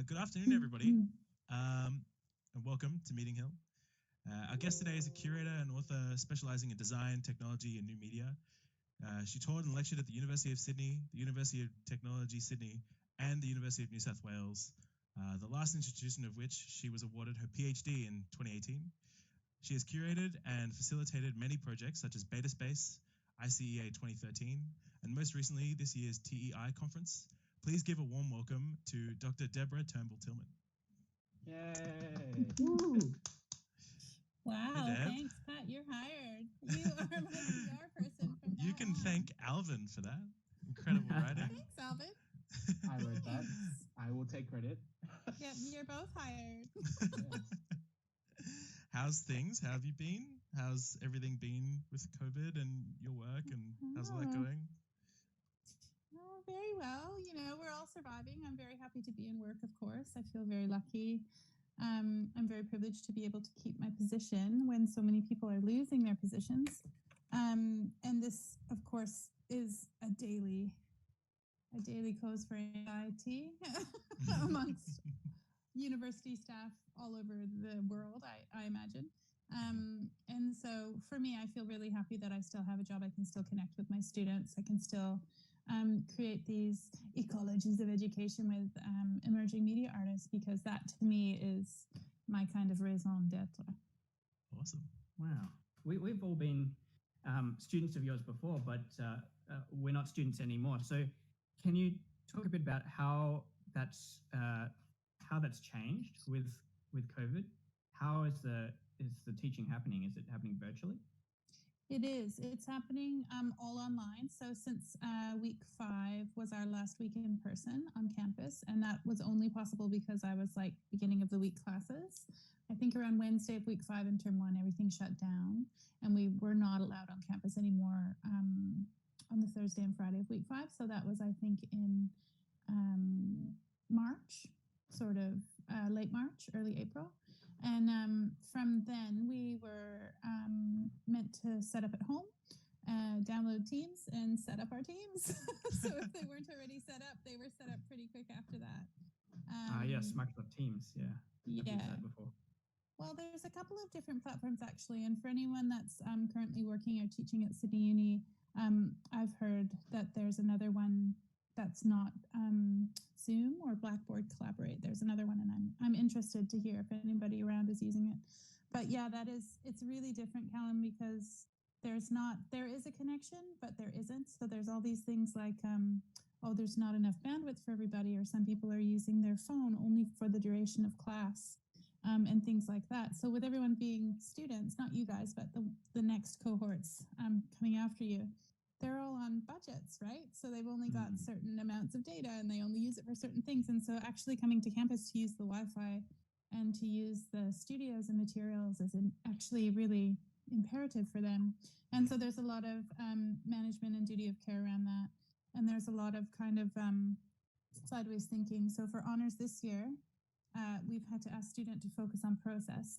Good afternoon, everybody, and welcome to Meeting Hill. Our guest today is a curator and author specializing in design, technology, and new media. She taught and lectured at the University of Sydney, the University of Technology Sydney, and the University of New South Wales, the last institution of which she was awarded her PhD in 2018. She has curated and facilitated many projects such as Beta Space, ICEA 2013, and most recently this year's TEI conference. Please give a warm welcome to Dr. Deborah Turnbull-Tillman. Yay! Woo! Wow, Hey, Deb. thanks, Pat. You're hired. You are my PR person from now You can on. thank Alvin for that. Incredible writing. Thanks, Alvin. I wrote that. I will take credit. Yep, you're both hired. How's things? How have you been? How's everything been with COVID and your work, and how's all that going? Oh, very well. You know, we're all surviving. I'm very happy to be in work, of course. I feel very lucky. I'm very privileged to be able to keep my position when so many people are losing their positions. And this, of course, is a daily cause for anxiety amongst university staff all over the world, I imagine. And so for me, I feel really happy that I still have a job. I can still connect with my students. I can still create these ecologies of education with emerging media artists, because that to me is my kind of raison d'etre. Awesome. Wow. We've all been students of yours before, but we're not students anymore. So can you talk a bit about how that's changed with COVID? How is the teaching happening? Is it happening virtually? It is. It's happening all online. So since week 5 was our last week in person on campus, and that was only possible because I was like beginning of the week classes. I think around Wednesday of week 5 in term 1, everything shut down, and we were not allowed on campus anymore on the Thursday and Friday of week 5. So that was, I think, in March, sort of late March, early April. And from then we were meant to set up at home, download Teams and set up our teams. So if they weren't already set up, they were set up pretty quick after that. Yes, Microsoft Teams, yeah. I've used that before. Well, there's a couple of different platforms actually, and for anyone that's currently working or teaching at Sydney Uni, I've heard that there's another one that's not Zoom or Blackboard Collaborate. There's another one, and I'm interested to hear if anybody around is using it. But yeah, it's really different, Callum, because there is a connection, but there isn't. So there's all these things like, there's not enough bandwidth for everybody, or some people are using their phone only for the duration of class, and things like that. So with everyone being students, not you guys, but the next cohorts coming after you, they're all on budgets, right? So they've only got certain amounts of data, and they only use it for certain things. And so actually coming to campus to use the Wi-Fi and to use the studios and materials is actually really imperative for them. And so there's a lot of management and duty of care around that. And there's a lot of kind of sideways thinking. So for honors this year, we've had to ask students to focus on process.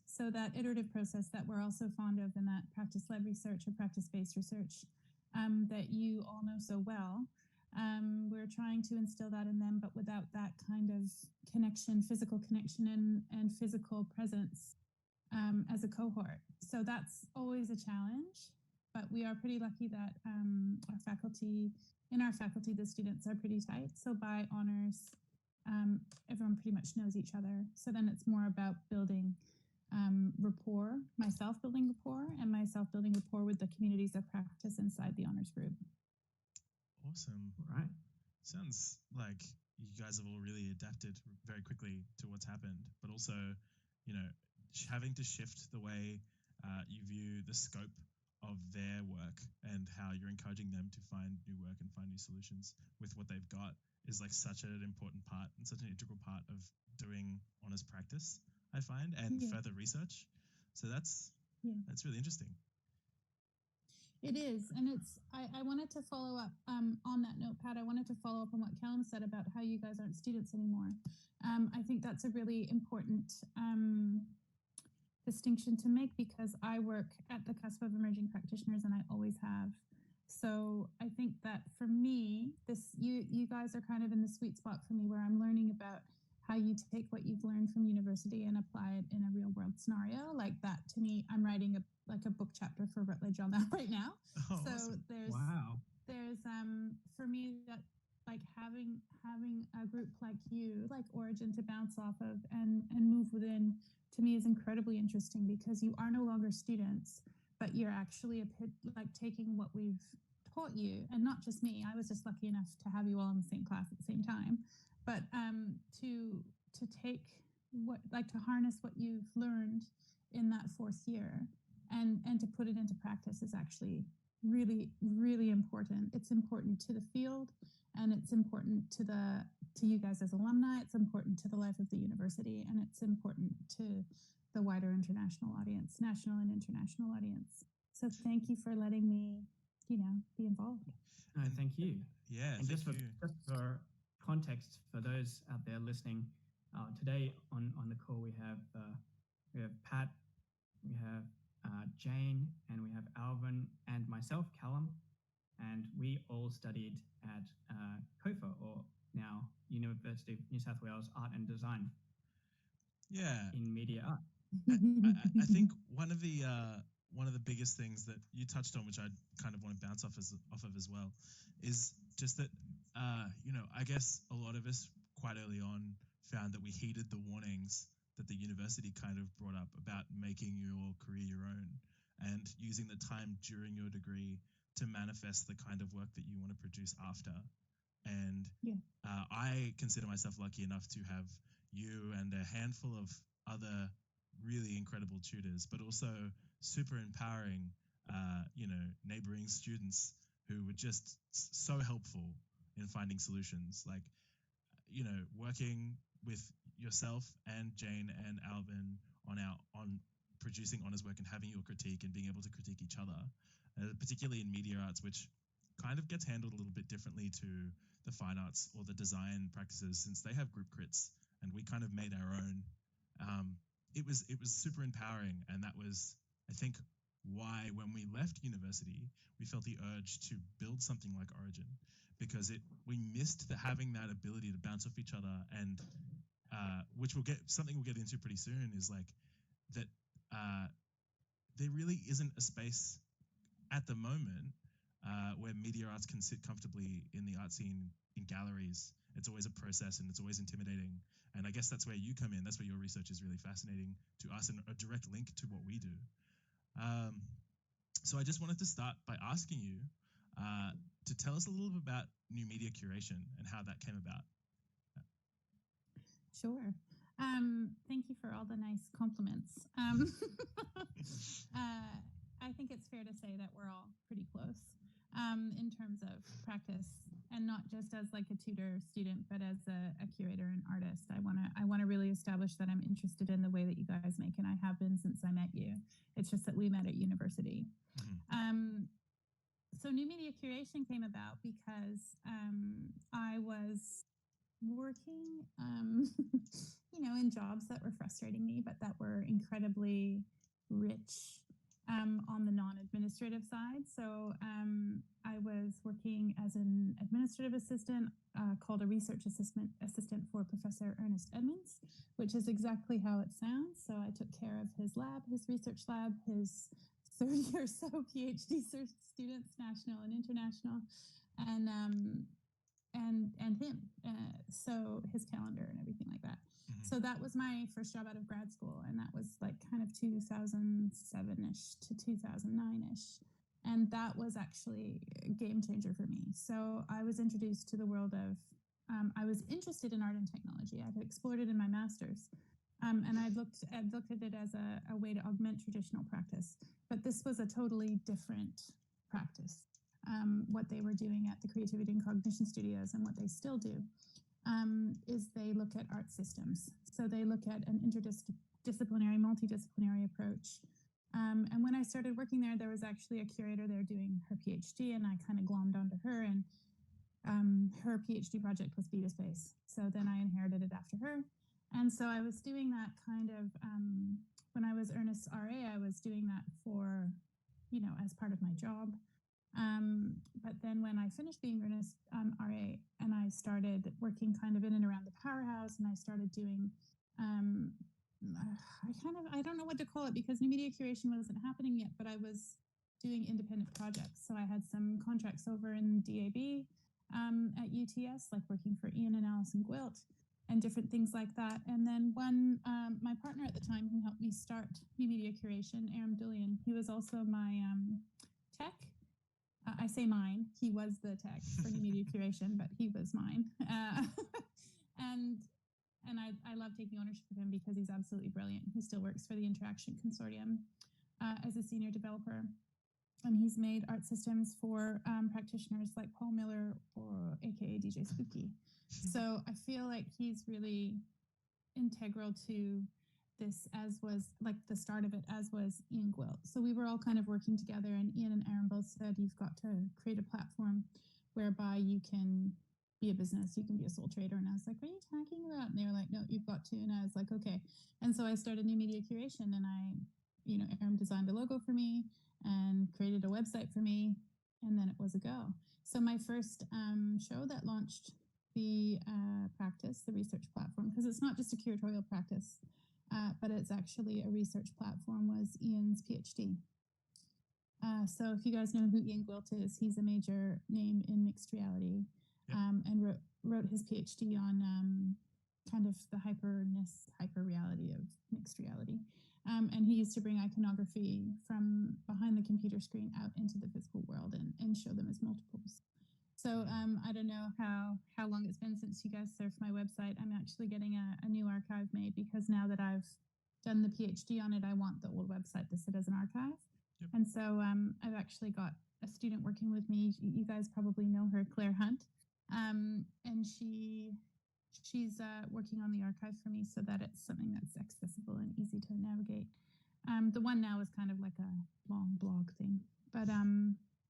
So that iterative process that we're also fond of in that practice-led research or practice-based research that you all know so well. We're trying to instill that in them, but without that kind of connection, physical connection and physical presence as a cohort. So that's always a challenge, but we are pretty lucky that in our faculty, the students are pretty tight. So by honors, everyone pretty much knows each other. So then it's more about building rapport, myself building rapport with the communities of practice inside the honors group. Awesome. Right. Sounds like you guys have all really adapted very quickly to what's happened, but also, having to shift the way you view the scope of their work and how you're encouraging them to find new work and find new solutions with what they've got is like such an important part and such an integral part of doing honors practice, I find, and further research. So that's really interesting. It is, and I wanted to follow up on that note, Pat. I wanted to follow up on what Callum said about how you guys aren't students anymore. I think that's a really important distinction to make, because I work at the cusp of emerging practitioners, and I always have. So I think that for me, you guys are kind of in the sweet spot for me, where I'm learning about how you take what you've learned from university and apply it in a real world scenario. Like that, to me, I'm writing a book chapter for Routledge on that right now. Oh, So awesome. there's for me, that like having a group like you, like Origin, to bounce off of and move within, to me, is incredibly interesting, because you are no longer students, but you're actually like taking what we've taught you, and not just me. I was just lucky enough to have you all in the same class at the same time, but to take what, like, to harness what you've learned in that fourth year and to put it into practice is actually really, really important. It's important to the field, and it's important to you guys as alumni. It's important to the life of the university, and it's important to the wider international audience, national and international audience. So thank you for letting me, be involved. Thank you. Yeah, And thank you. just for context for those out there listening, today on the call we have Pat, we have Jane, and we have Alvin and myself, Callum, and we all studied at COFA, or now University of New South Wales Art and Design. Yeah. In media art. I think one of the biggest things that you touched on, which I kind of want to bounce off of as well, is just that I guess a lot of us quite early on found that we heeded the warnings that the university kind of brought up about making your career your own and using the time during your degree to manifest the kind of work that you want to produce after. And I consider myself lucky enough to have you and a handful of other really incredible tutors, but also super empowering, neighboring students who were just so helpful in finding solutions. Like, working with yourself and Jane and Alvin on producing honors work and having your critique and being able to critique each other, particularly in media arts, which kind of gets handled a little bit differently to the fine arts or the design practices, since they have group crits and we kind of made our own. It was super empowering, and that was, I think, why when we left university we felt the urge to build something like Origin, because we missed having that ability to bounce off each other, and which we'll get into pretty soon, is like that there really isn't a space at the moment where media arts can sit comfortably in the art scene in galleries. It's always a process, and it's always intimidating. And I guess that's where you come in. That's where your research is really fascinating to us, and a direct link to what we do. So I just wanted to start by asking you to tell us a little bit about New Media Curation and how that came about. Sure. Thank you for all the nice compliments. I think it's fair to say that we're all pretty close in terms of practice, and not just as like a tutor student, but as a curator and artist. I want to really establish that I'm interested in the way that you guys make, and I have been since I met you. It's just that we met at university. Mm-hmm. So New Media Curation came about because I was working, in jobs that were frustrating me, but that were incredibly rich on the non-administrative side. So I was working as an administrative assistant called a research assistant for Professor Ernest Edmonds, which is exactly how it sounds. So I took care of his lab, his research lab, his 30 or so PhD students, national and international, and him, so his calendar and everything like that. Mm-hmm. So that was my first job out of grad school, and that was like kind of 2007-ish to 2009-ish. And that was actually a game changer for me. So I was introduced to the world of, I was interested in art and technology. I'd explored it in my master's, and I'd looked at it as a way to augment traditional practice. But this was a totally different practice. What they were doing at the Creativity and Cognition Studios, and what they still do, is they look at art systems. So they look at an interdisciplinary, multidisciplinary approach. And when I started working there was actually a curator there doing her PhD, and I kind of glommed onto her, and her PhD project was Beta Space. So then I inherited it after her. And so I was doing that kind of, when I was Ernest's RA, I was doing that for, as part of my job. But then when I finished being Ernest RA and I started working kind of in and around the Powerhouse, and I started doing, I don't know what to call it because new media curation wasn't happening yet, but I was doing independent projects. So I had some contracts over in DAB at UTS, like working for Ian and Alison Gwilt and different things like that. And then my partner at the time who helped me start new media curation, Aram Dullian, he was also my tech. I say mine. He was the tech for new media curation, but he was mine. And I love taking ownership of him because he's absolutely brilliant. He still works for the Interaction Consortium as a senior developer. And he's made art systems for practitioners like Paul Miller or AKA DJ Spooky. So I feel like he's really integral to this, as was like the start of it, as was Ian Gwilt. So we were all kind of working together, and Ian and Aaron both said, you've got to create a platform whereby you can be a business, you can be a sole trader. And I was like, what are you talking about? And they were like, no, you've got to. And I was like, okay. And so I started new media curation, and Aaron designed a logo for me and created a website for me, and then it was a go. So my first show that launched the practice, the research platform, because it's not just a curatorial practice, but it's actually a research platform, was Ian's PhD. So if you guys know who Ian Gwilt is, he's a major name in mixed reality, and wrote his PhD on kind of the hyper reality of mixed reality. And he used to bring iconography from behind the computer screen out into the physical world and show them as multiples. So I don't know how long it's been since you guys surfed my website. I'm actually getting a new archive made because now that I've done the PhD on it, I want the old website to sit as an archive. Yep. And so I've actually got a student working with me. You guys probably know her, Claire Hunt. And she's working on the archive for me so that it's something that's accessible and easy to navigate. The one now is kind of like a long blog thing, but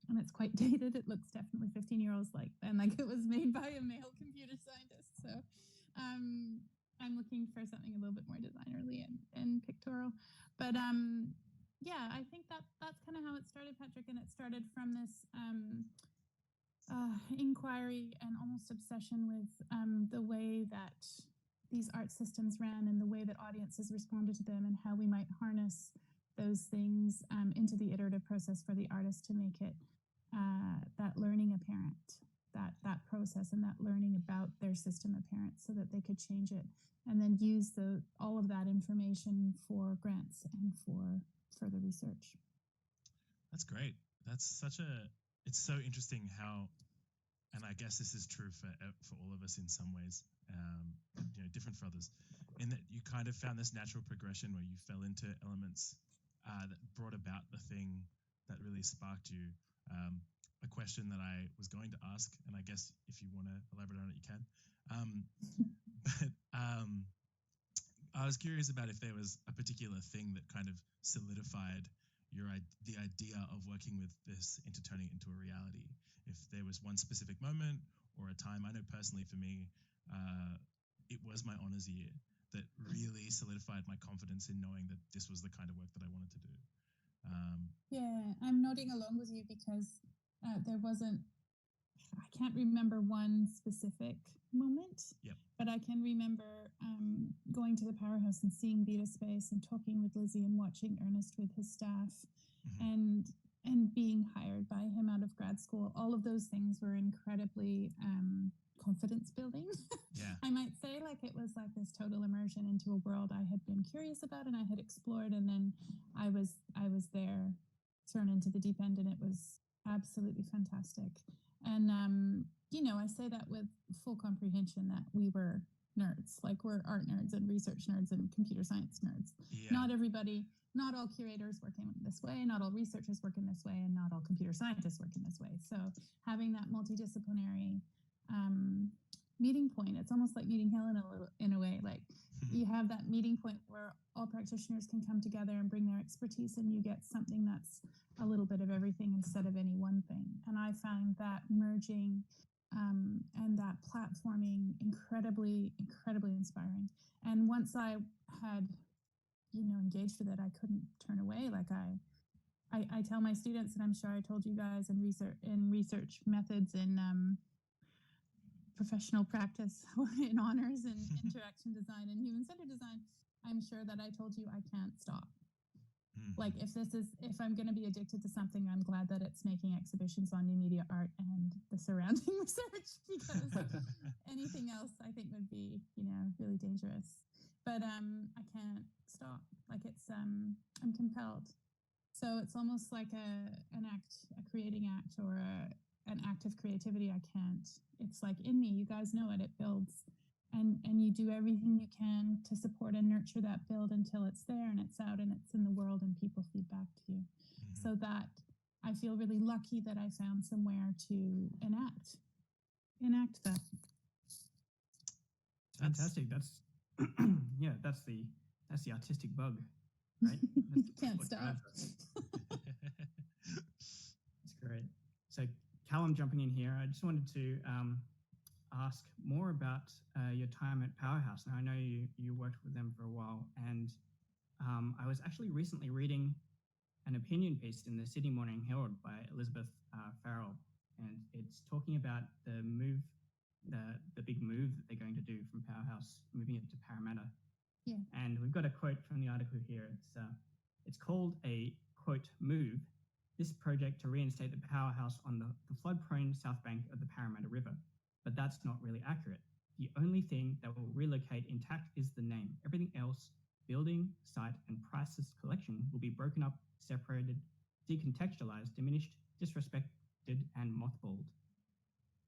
and it's quite dated. It looks definitely 15-year-olds like it was made by a male computer scientist. So I'm looking for something a little bit more designerly and pictorial. But yeah, I think that's kind of how it started, Patrick. And it started from this inquiry and almost obsession with the way that these art systems ran and the way that audiences responded to them, and how we might harness those things into the iterative process for the artist to make it that learning apparent, that process and that learning about their system apparent, so that they could change it and then use all of that information for grants and for further research. That's great. It's so interesting how, and I guess this is true for all of us in some ways, different for others, in that you kind of found this natural progression where you fell into elements that brought about the thing that really sparked you. A question that I was going to ask, and I guess if you want to elaborate on it, you can. But I was curious about if there was a particular thing that kind of solidified the idea of working with this into turning it into a reality. If there was one specific moment or a time. I know personally for me, it was my honours year that really solidified my confidence in knowing that this was the kind of work that I wanted to do. Yeah, I'm nodding along with you because there wasn't, I can't remember one specific moment, but I can remember going to the Powerhouse and seeing Beta Space and talking with Lizzie and watching Ernest with his staff, and being hired by him out of grad school. All of those things were incredibly confidence building. I might say, like, it was like this total immersion into a world I had been curious about and I had explored, and then I was there thrown into the deep end, and it was absolutely fantastic. And I say that with full comprehension that we were nerds, like we're art nerds and research nerds and computer science nerds. Not all curators work in this way, not all researchers work in this way, and not all computer scientists work in this way. So having that multidisciplinary meeting point, it's almost like meeting Helen in a way. Like you have that meeting point where all practitioners can come together and bring their expertise, and you get something that's a little bit of everything instead of any one thing. And I found that merging and that platforming incredibly, incredibly inspiring. And once I had, engaged with it, I couldn't turn away. Like I tell my students, and I'm sure I told you guys in research methods in professional practice in honors and interaction design and human-centered design, I'm sure that I told you I can't stop. Like if I'm going to be addicted to something, I'm glad that it's making exhibitions on new media art and the surrounding research, because anything else I think would be, really dangerous. But I can't stop. Like I'm compelled. So it's almost like a creating act, or an act of creativity. I can't. It's like in me. You guys know it. It builds. And you do everything you can to support and nurture that build until it's there and it's out and it's in the world and people feed back to you. So that I feel really lucky that I found somewhere to enact that. Fantastic. That's that's the artistic bug, right? Can't stop. That's great. So Callum, jumping in here, I just wanted to ask more about your time at Powerhouse. Now, I know you worked with them for a while, and I was actually recently reading an opinion piece in the Sydney Morning Herald by Elizabeth Farrell, and it's talking about the big move that they're going to do from Powerhouse, moving it to Parramatta. Yeah. And we've got a quote from the article here. It's called a, quote, move, this project to reinstate the Powerhouse on the flood-prone south bank of the Parramatta River. But that's not really accurate. The only thing that will relocate intact is the name. Everything else, building, site, and priceless collection, will be broken up, separated, decontextualized, diminished, disrespected, and mothballed.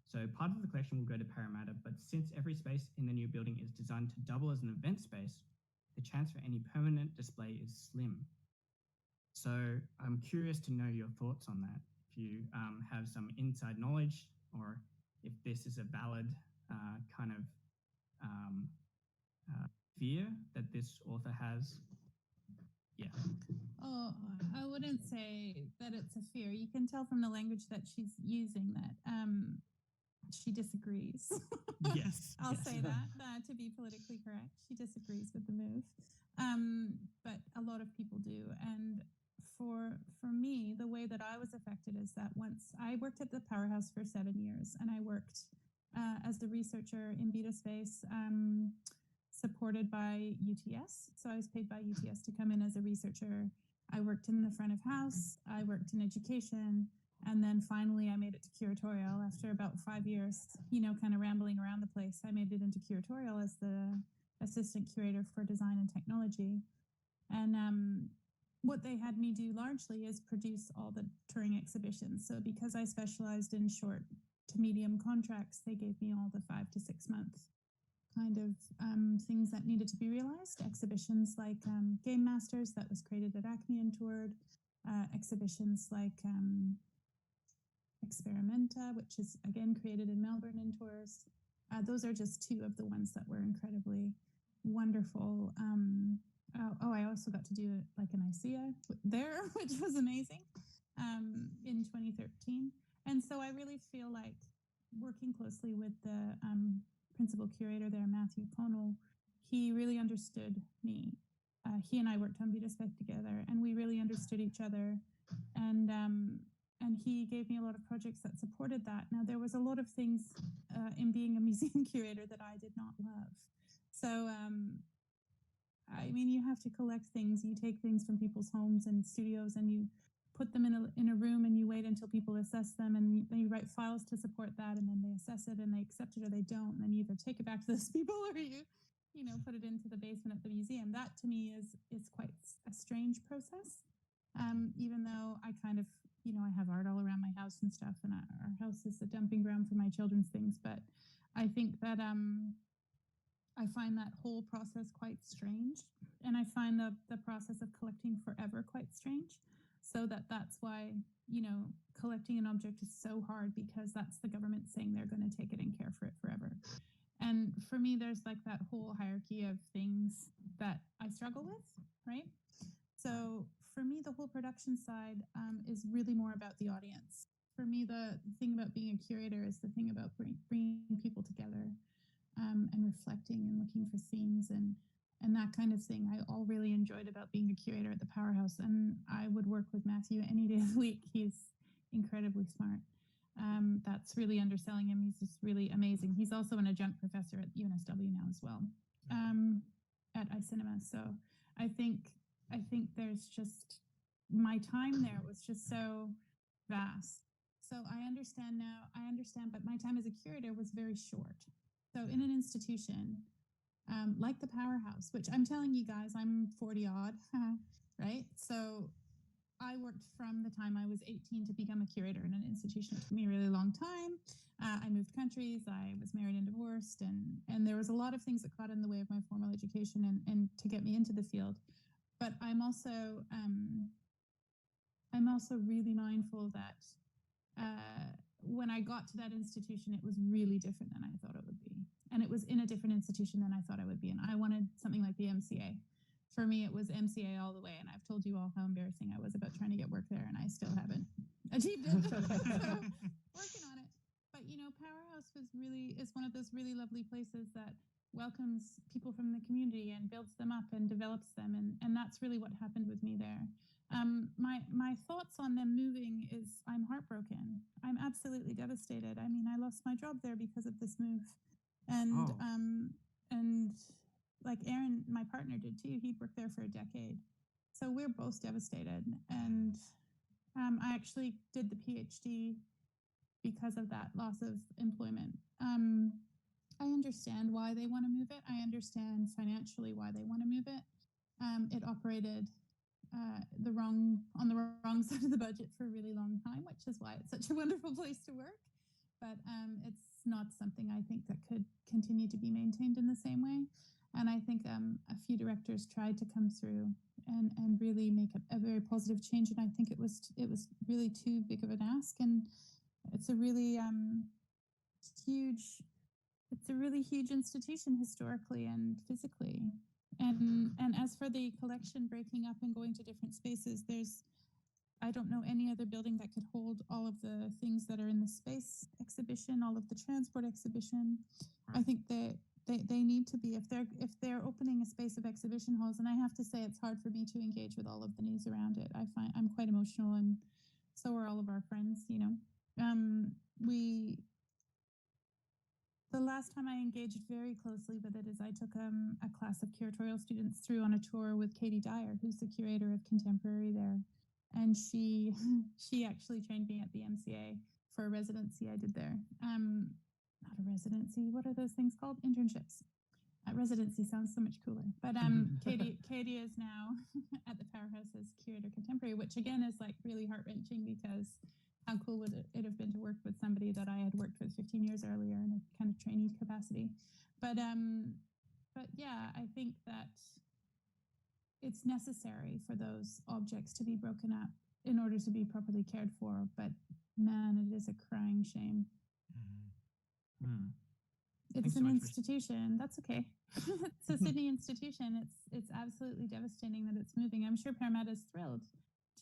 So part of the collection will go to Parramatta, but since every space in the new building is designed to double as an event space, the chance for any permanent display is slim. So I'm curious to know your thoughts on that. If you have some inside knowledge, or if this is a valid kind of fear that this author has. Yeah. Oh, I wouldn't say that it's a fear. You can tell from the language that she's using that she disagrees. Yes. I'll say that to be politically correct. She disagrees with the move. But a lot of people do. And for me, the way that I was affected is that once I worked at the Powerhouse for 7 years, and I worked as a researcher in beta space, supported by UTS. So I was paid by UTS to come in as a researcher. I worked in the front of house. I worked in education. And then finally I made it to curatorial after about 5 years, kind of rambling around the place. I made it into curatorial as the assistant curator for design and technology. And what they had me do largely is produce all the touring exhibitions. So because I specialized in short to medium contracts, they gave me all the 5 to 6 month kind of things that needed to be realized. Exhibitions like Game Masters, that was created at Acme and toured. Exhibitions like Experimenta, which is again created in Melbourne and tours. Those are just two of the ones that were incredibly wonderful. I also got to do like an ICEA there, which was amazing, in 2013. And so I really feel like working closely with the principal curator there, Matthew Pownall, he really understood me. He and I worked on Beta Spec together, and we really understood each other. And he gave me a lot of projects that supported that. Now, there was a lot of things in being a museum curator that I did not love. So, you have to collect things. You take things from people's homes and studios, and you put them in a room, and you wait until people assess them, and then you write files to support that, and then they assess it, and they accept it or they don't, and then you either take it back to those people or you put it into the basement at the museum. That to me is quite a strange process. Even though I kind of, I have art all around my house and stuff, and our house is a dumping ground for my children's things. But I think that I find that whole process quite strange, and I find the process of collecting forever quite strange. So that's why, collecting an object is so hard, because that's the government saying they're going to take it and care for it forever. And for me, there's like that whole hierarchy of things that I struggle with, right? So for me, the whole production side is really more about the audience. For me, the thing about being a curator is the thing about bringing people together and reflecting and looking for themes. And and that kind of thing. I all really enjoyed about being a curator at the Powerhouse, and I would work with Matthew any day of the week. He's incredibly smart. That's really underselling him. He's just really amazing. He's also an adjunct professor at UNSW now as well, at iCinema. So I think there's just, my time there was just so vast. So I understand now, but my time as a curator was very short. So in an institution like the Powerhouse, which I'm telling you guys, I'm 40 odd, right? So I worked from the time I was 18 to become a curator in an institution. It took me a really long time. I moved countries, I was married and divorced, and there was a lot of things that got in the way of my formal education and to get me into the field. But I'm also really mindful that when I got to that institution, it was really different than I thought it would be. And it was in a different institution than I thought I would be. And I wanted something like the MCA. For me, it was MCA all the way. And I've told you all how embarrassing I was about trying to get work there, and I still haven't achieved it. So working on it. But, you know, Powerhouse is one of those really lovely places that welcomes people from the community and builds them up and develops them. And that's really what happened with me there. My thoughts on them moving is I'm heartbroken. I'm absolutely devastated. I mean, I lost my job there because of this move. And and like Aaron, my partner, did too. He'd worked there for a decade. So we're both devastated. And I actually did the PhD because of that loss of employment. I understand why they want to move it. I understand financially why they want to move it. It operated on the wrong side of the budget for a really long time, which is why it's such a wonderful place to work. But it's not something I think that could continue to be maintained in the same way. And I think a few directors tried to come through and really make a very positive change. And I think it was really too big of an ask. And it's a really huge institution historically and physically. And as for the collection breaking up and going to different spaces, I don't know any other building that could hold all of the things that are in the space exhibition, all of the transport exhibition. I think they need to be, if they're opening a space of exhibition halls, and I have to say it's hard for me to engage with all of the news around it. I find I'm quite emotional, and so are all of our friends, you know. The last time I engaged very closely with it is I took a class of curatorial students through on a tour with Katie Dyer, who's the curator of contemporary there. And she actually trained me at the MCA for a residency I did there. Not a residency, what are those things called? Internships. Residency sounds so much cooler. But Katie is now at the Powerhouse as curator contemporary, which again is like really heart-wrenching, because how cool would it have been to work with somebody that I had worked with 15 years earlier in a kind of trainee capacity. But yeah, I think that it's necessary for those objects to be broken up in order to be properly cared for. But man, it is a crying shame. Mm-hmm. It's an institution. That's okay. It's a Sydney institution. It's absolutely devastating that it's moving. I'm sure Parramatta is thrilled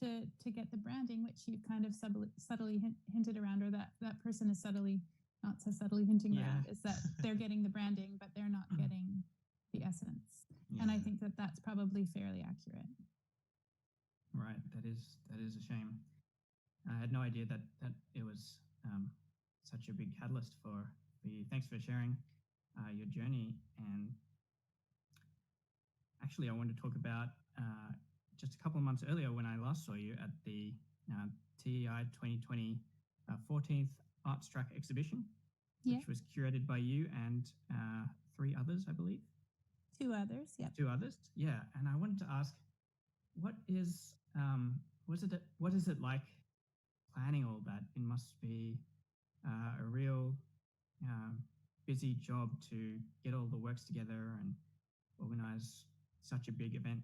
to get the branding, which you kind of subtly hinted around, or that person is not so subtly hinting around, is that they're getting the branding, but they're not getting the essence. Yeah. And I think that that's probably fairly accurate. Right. That is a shame. I had no idea that it was such a big catalyst for you. Thanks for sharing your journey. And actually, I wanted to talk about just a couple of months earlier when I last saw you at the TEI 2020 14th Arts Track exhibition, which was curated by you and 3 others, I believe. 2 others, yeah. 2 others, yeah. And I wanted to ask, what is it like planning all that? It must be a real busy job to get all the works together and organize such a big event.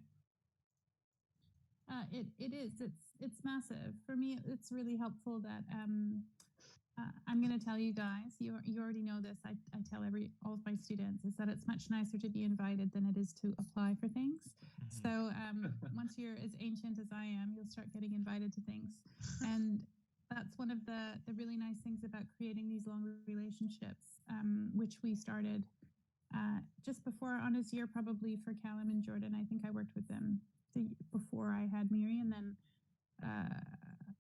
It is. It's massive. For me, it's really helpful that I'm going to tell you guys. You already know this. I tell all of my students is that it's much nicer to be invited than it is to apply for things. Mm-hmm. So once you're as ancient as I am, you'll start getting invited to things, and that's one of the really nice things about creating these long relationships, which we started just before honors year, probably for Callum and Jordan. I think I worked with them before I had Miri, and then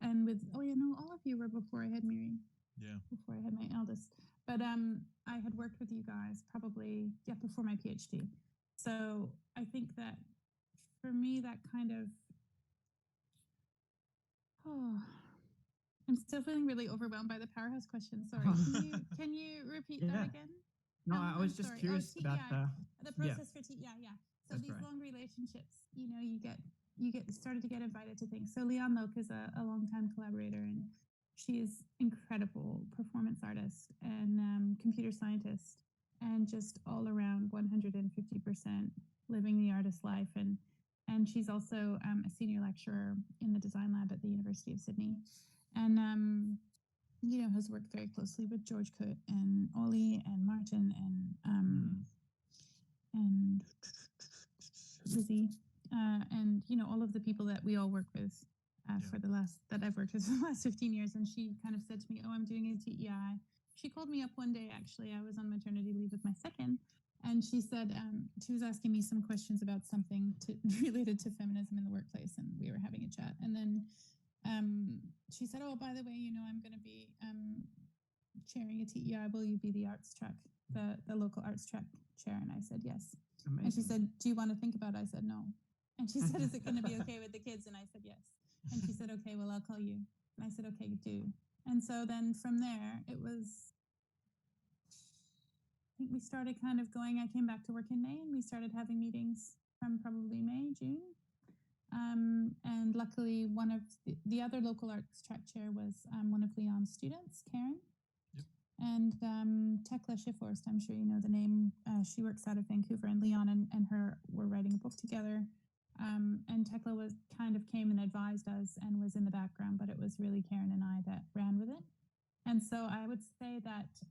and with all of you were before I had Miri. Yeah. Before I had my eldest, but I had worked with you guys probably before my PhD. So I think that for me, that kind of I'm still feeling really overwhelmed by the Powerhouse question. Sorry, can you repeat that again? No, I was just curious about the process for TEI. So these long relationships, you get started to get invited to things. So Leon Loke is a longtime collaborator, and she is incredible performance artist and computer scientist, and just all around 150% living the artist life. And she's also a senior lecturer in the design lab at the University of Sydney, and has worked very closely with George Coot and Ollie and Martin and Lizzie, and all of the people that we all work with that I've worked with for the last 15 years. And she kind of said to me, "Oh, I'm doing a TEI." She called me up one day. Actually, I was on maternity leave with my second, and she said she was asking me some questions about something related to feminism in the workplace, and we were having a chat. And then she said, "Oh, by the way, I'm going to be chairing a TEI. Will you be the arts track, the local arts track chair?" And I said, "Yes." Amazing. And she said, "Do you want to think about it?" I said, "No." And she said, "Is it going to be okay with the kids?" And I said, "Yes." And she said, "Okay, well, I'll call you." And I said, "Okay, do." And so then from there, I think we started kind of going. I came back to work in May, and we started having meetings from probably May, June. And luckily, one of the other local arts track chair was one of Leon's students, Karen. Yep. And Tekla Schifforst, I'm sure you know the name. She works out of Vancouver, and Leon and her were writing a book together. And Tekla came and advised us and was in the background, but it was really Karen and I that ran with it. And so I would say that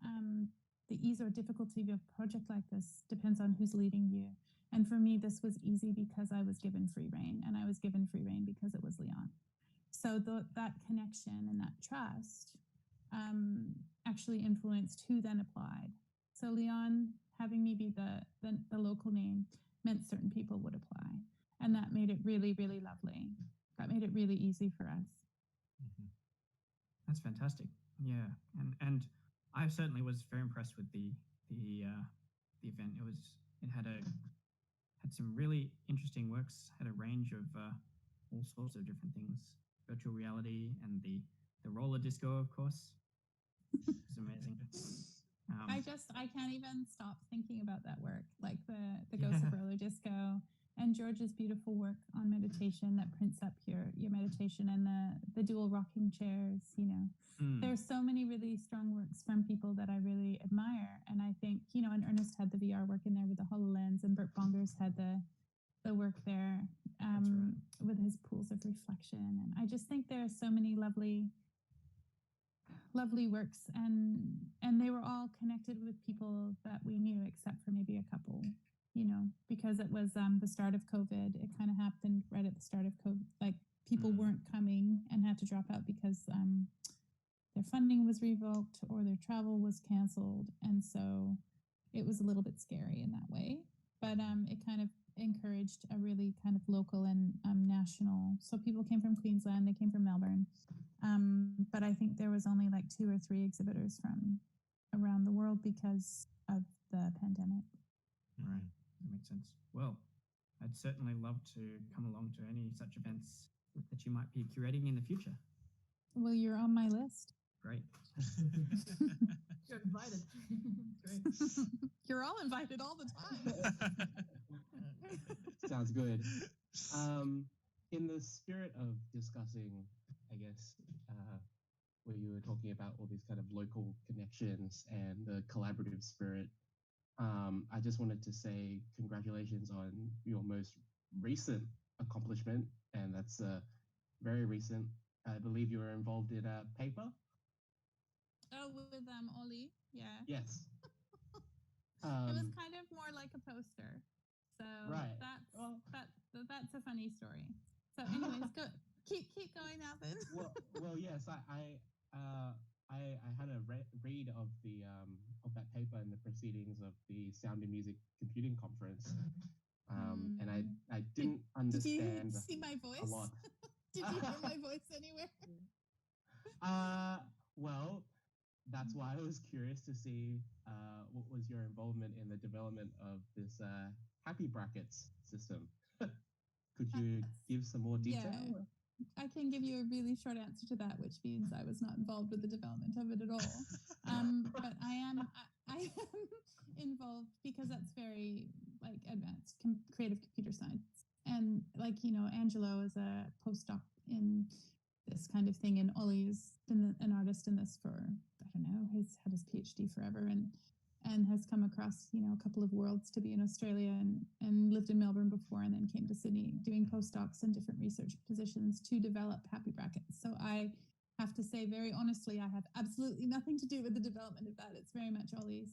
the ease or difficulty of a project like this depends on who's leading you. And for me, this was easy because I was given free rein, and I was given free rein because it was Leon. So that connection and that trust actually influenced who then applied. So Leon having me be the local name meant certain people would apply. And that made it really, really lovely. That made it really easy for us. Mm-hmm. That's fantastic. Yeah, and I certainly was very impressed with the event. It had some really interesting works. Had a range of all sorts of different things. Virtual reality and the roller disco, of course. It's amazing. I can't even stop thinking about that work, like the Ghost of Roller Disco. And George's beautiful work on meditation that prints up your meditation, and the dual rocking chairs, There's so many really strong works from people that I really admire. And I think, and Ernest had the VR work in there with the HoloLens, and Bert Bongers had the work there with his pools of reflection. And I just think there are so many lovely works, and they were all connected with people that we knew, except for maybe a couple. Because it was the start of COVID. It kind of happened right at the start of COVID. Like, people weren't coming and had to drop out because their funding was revoked or their travel was canceled. And so it was a little bit scary in that way. But it kind of encouraged a really kind of local and national. So people came from Queensland, they came from Melbourne. But I think there was only like 2 or 3 exhibitors from around the world because of the pandemic. Right. That makes sense. Well, I'd certainly love to come along to any such events that you might be curating in the future. Well, you're on my list. Great. You're invited. Great. You're all invited all the time. Sounds good. In the spirit of discussing, I guess, where you were talking about all these kind of local connections and the collaborative spirit, I just wanted to say congratulations on your most recent accomplishment, and that's very recent. I believe you were involved in a paper. Oh, with Ollie, yeah. Yes. It was kind of more like a poster, so right. That's a funny story. So, anyways, keep going, Nathan. well, yes, I had a read of the of that paper in the proceedings of the Sound and Music Computing Conference, and I didn't understand Did you see my voice? a lot. Did you hear my voice anywhere? Well, that's why I was curious to see what was your involvement in the development of this happy brackets system. Could you give some more detail? Yeah. I can give you a really short answer to that, which means I was not involved with the development of it at all. But I am involved because that's very like advanced creative computer science. And like, you know, Angelo is a postdoc in this kind of thing, and Ollie has been an artist in this for, I don't know, he's had his PhD forever and has come across, you know, a couple of worlds to be in Australia and lived in Melbourne before and then came to Sydney doing postdocs and different research positions to develop happy brackets. So I have to say very honestly, I have absolutely nothing to do with the development of that. It's very much Ollie's.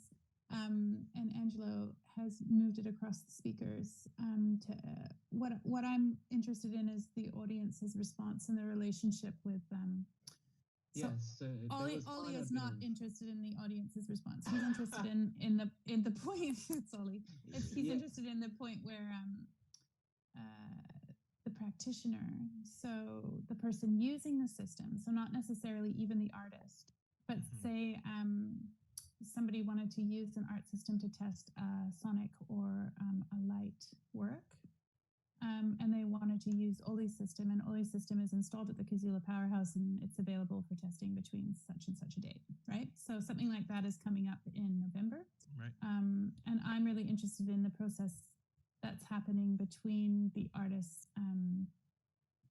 And Angelo has moved it across the speakers to what I'm interested in is the audience's response and the relationship with Yes. Ollie is not interested in the audience's response. He's interested in the point. It's Ollie. He's interested in the point where the practitioner, so the person using the system, so not necessarily even the artist, but say somebody wanted to use an art system to test a sonic or a light work. And they wanted to use Ollie's system, and Ollie's system is installed at the Kazula Powerhouse, and it's available for testing between such and such a date, right? So something like that is coming up in November. Right. And I'm really interested in the process that's happening between the artists,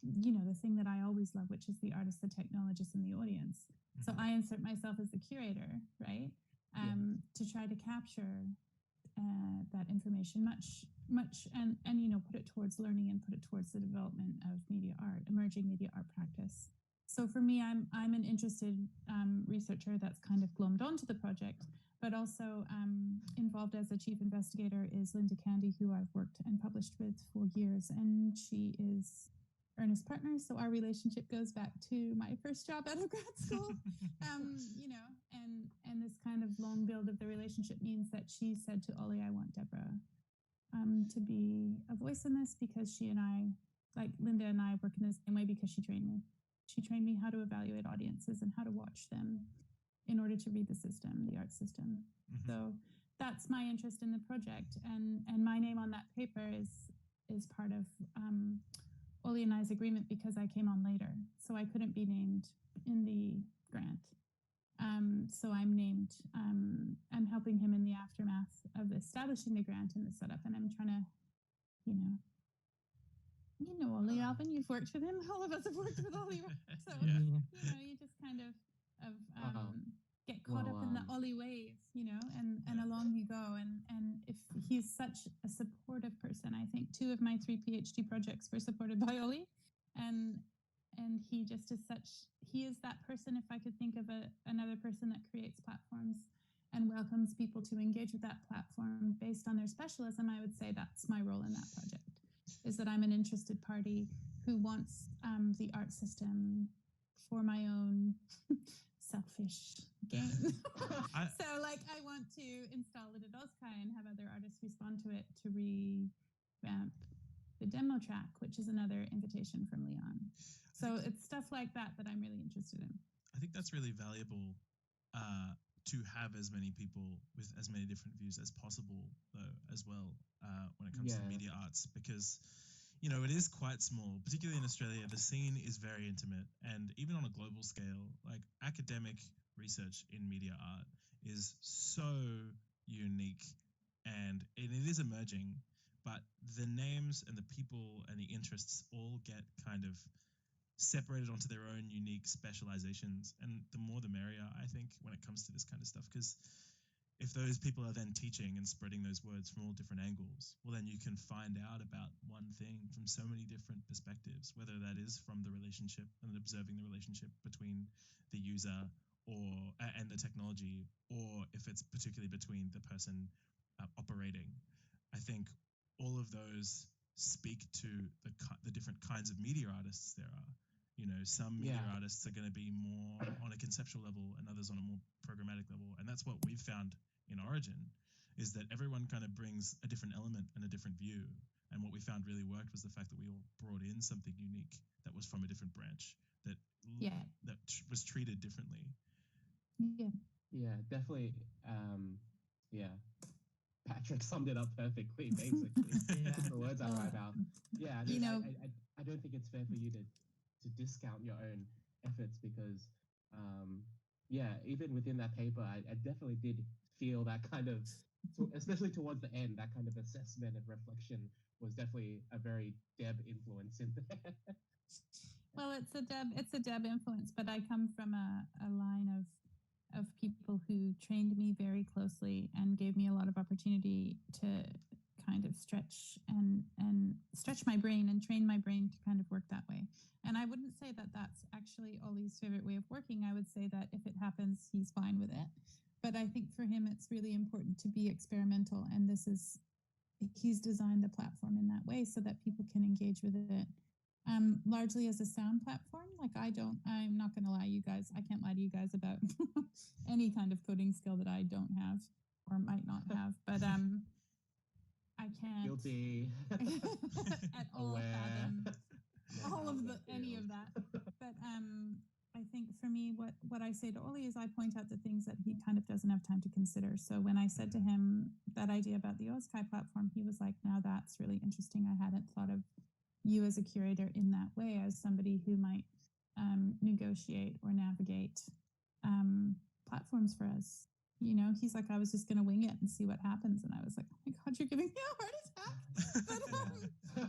you know, the thing that I always love, which is the artist, the technologist, and the audience. So I insert myself as the curator, right? To try to capture that information much and you know, put it towards learning and put it towards the development of media art, emerging media art practice. So for me, I'm an interested researcher that's kind of glommed onto the project, but also involved as a chief investigator is Linda Candy, who I've worked and published with for years, and she is Ernest partner. So our relationship goes back to my first job out of grad school, you know, and this kind of long build of the relationship means that she said to Ollie, I want Deborah to be a voice in this because she and I, like Linda and I, work in the same way because she trained me. She trained me how to evaluate audiences and how to watch them in order to read the system, the art system. So that's my interest in the project, and my name on that paper is part of Ollie and I's agreement because I came on later, so I couldn't be named in the grant. So I'm named, I'm helping him in the aftermath of establishing the grant and the setup, and I'm trying to, you know Ollie, Alvin, you've worked with him. All of us have worked with Ollie, so you know, you just kind of get caught up in the Ollie wave, you know, and along you go. And if he's such a supportive person, I think 2 of my 3 PhD projects were supported by Ollie, and he just is he is that person. If I could think of another person that creates platforms and welcomes people to engage with that platform based on their specialism, I would say that's my role in that project, is that I'm an interested party who wants the art system for my own selfish gain. So like I want to install it at OSCAI and have other artists respond to it to revamp the demo track, which is another invitation from Leon. So it's stuff like that I'm really interested in. I think that's really valuable to have as many people with as many different views as possible, though, as well, when it comes to media arts, because, you know, it is quite small, particularly in Australia. The scene is very intimate, and even on a global scale, like academic research in media art is so unique, and it is emerging, but the names and the people and the interests all get kind of separated onto their own unique specializations, and the more the merrier, I think, when it comes to this kind of stuff, because if those people are then teaching and spreading those words from all different angles, well, then you can find out about one thing from so many different perspectives, whether that is from the relationship and observing the relationship between the user and the technology, or if it's particularly between the person operating. I think all of those speak to the different kinds of media artists there are. Some media Yeah. artists are going to be more on a conceptual level and others on a more programmatic level. And that's what we've found in Origin, is that everyone kind of brings a different element and a different view. And what we found really worked was the fact that we all brought in something unique that was from a different branch, that was treated differently. Yeah, definitely. Yeah, Patrick summed it up perfectly. Basically, took the words out of my mouth. Yeah, I don't think it's fair for you to discount your own efforts, because even within that paper, I definitely did feel that kind of, especially towards the end, that kind of assessment and reflection was definitely a very Deb influence in there. Well, it's a Deb influence, but I come from a line of people who trained me very closely and gave me a lot of opportunity to kind of stretch my brain and train my brain to kind of work that way. And I wouldn't say that that's actually Ollie's favorite way of working. I would say that if it happens, he's fine with it. But I think for him, it's really important to be experimental. And he's designed the platform in that way so that people can engage with it. Largely as a sound platform. Like I'm not going to lie, you guys, I can't lie to you guys about any kind of coding skill that I don't have or might not have, but I can't Guilty. at all fathom all of any of that. But I think for me, what I say to Ollie is I point out the things that he kind of doesn't have time to consider. So when I said to him that idea about the OSCI platform, he was like, now that's really interesting. I hadn't thought of you as a curator in that way, as somebody who might negotiate or navigate platforms for us. He's like, I was just going to wing it and see what happens. And I was like, oh my God, you're giving me a heart attack.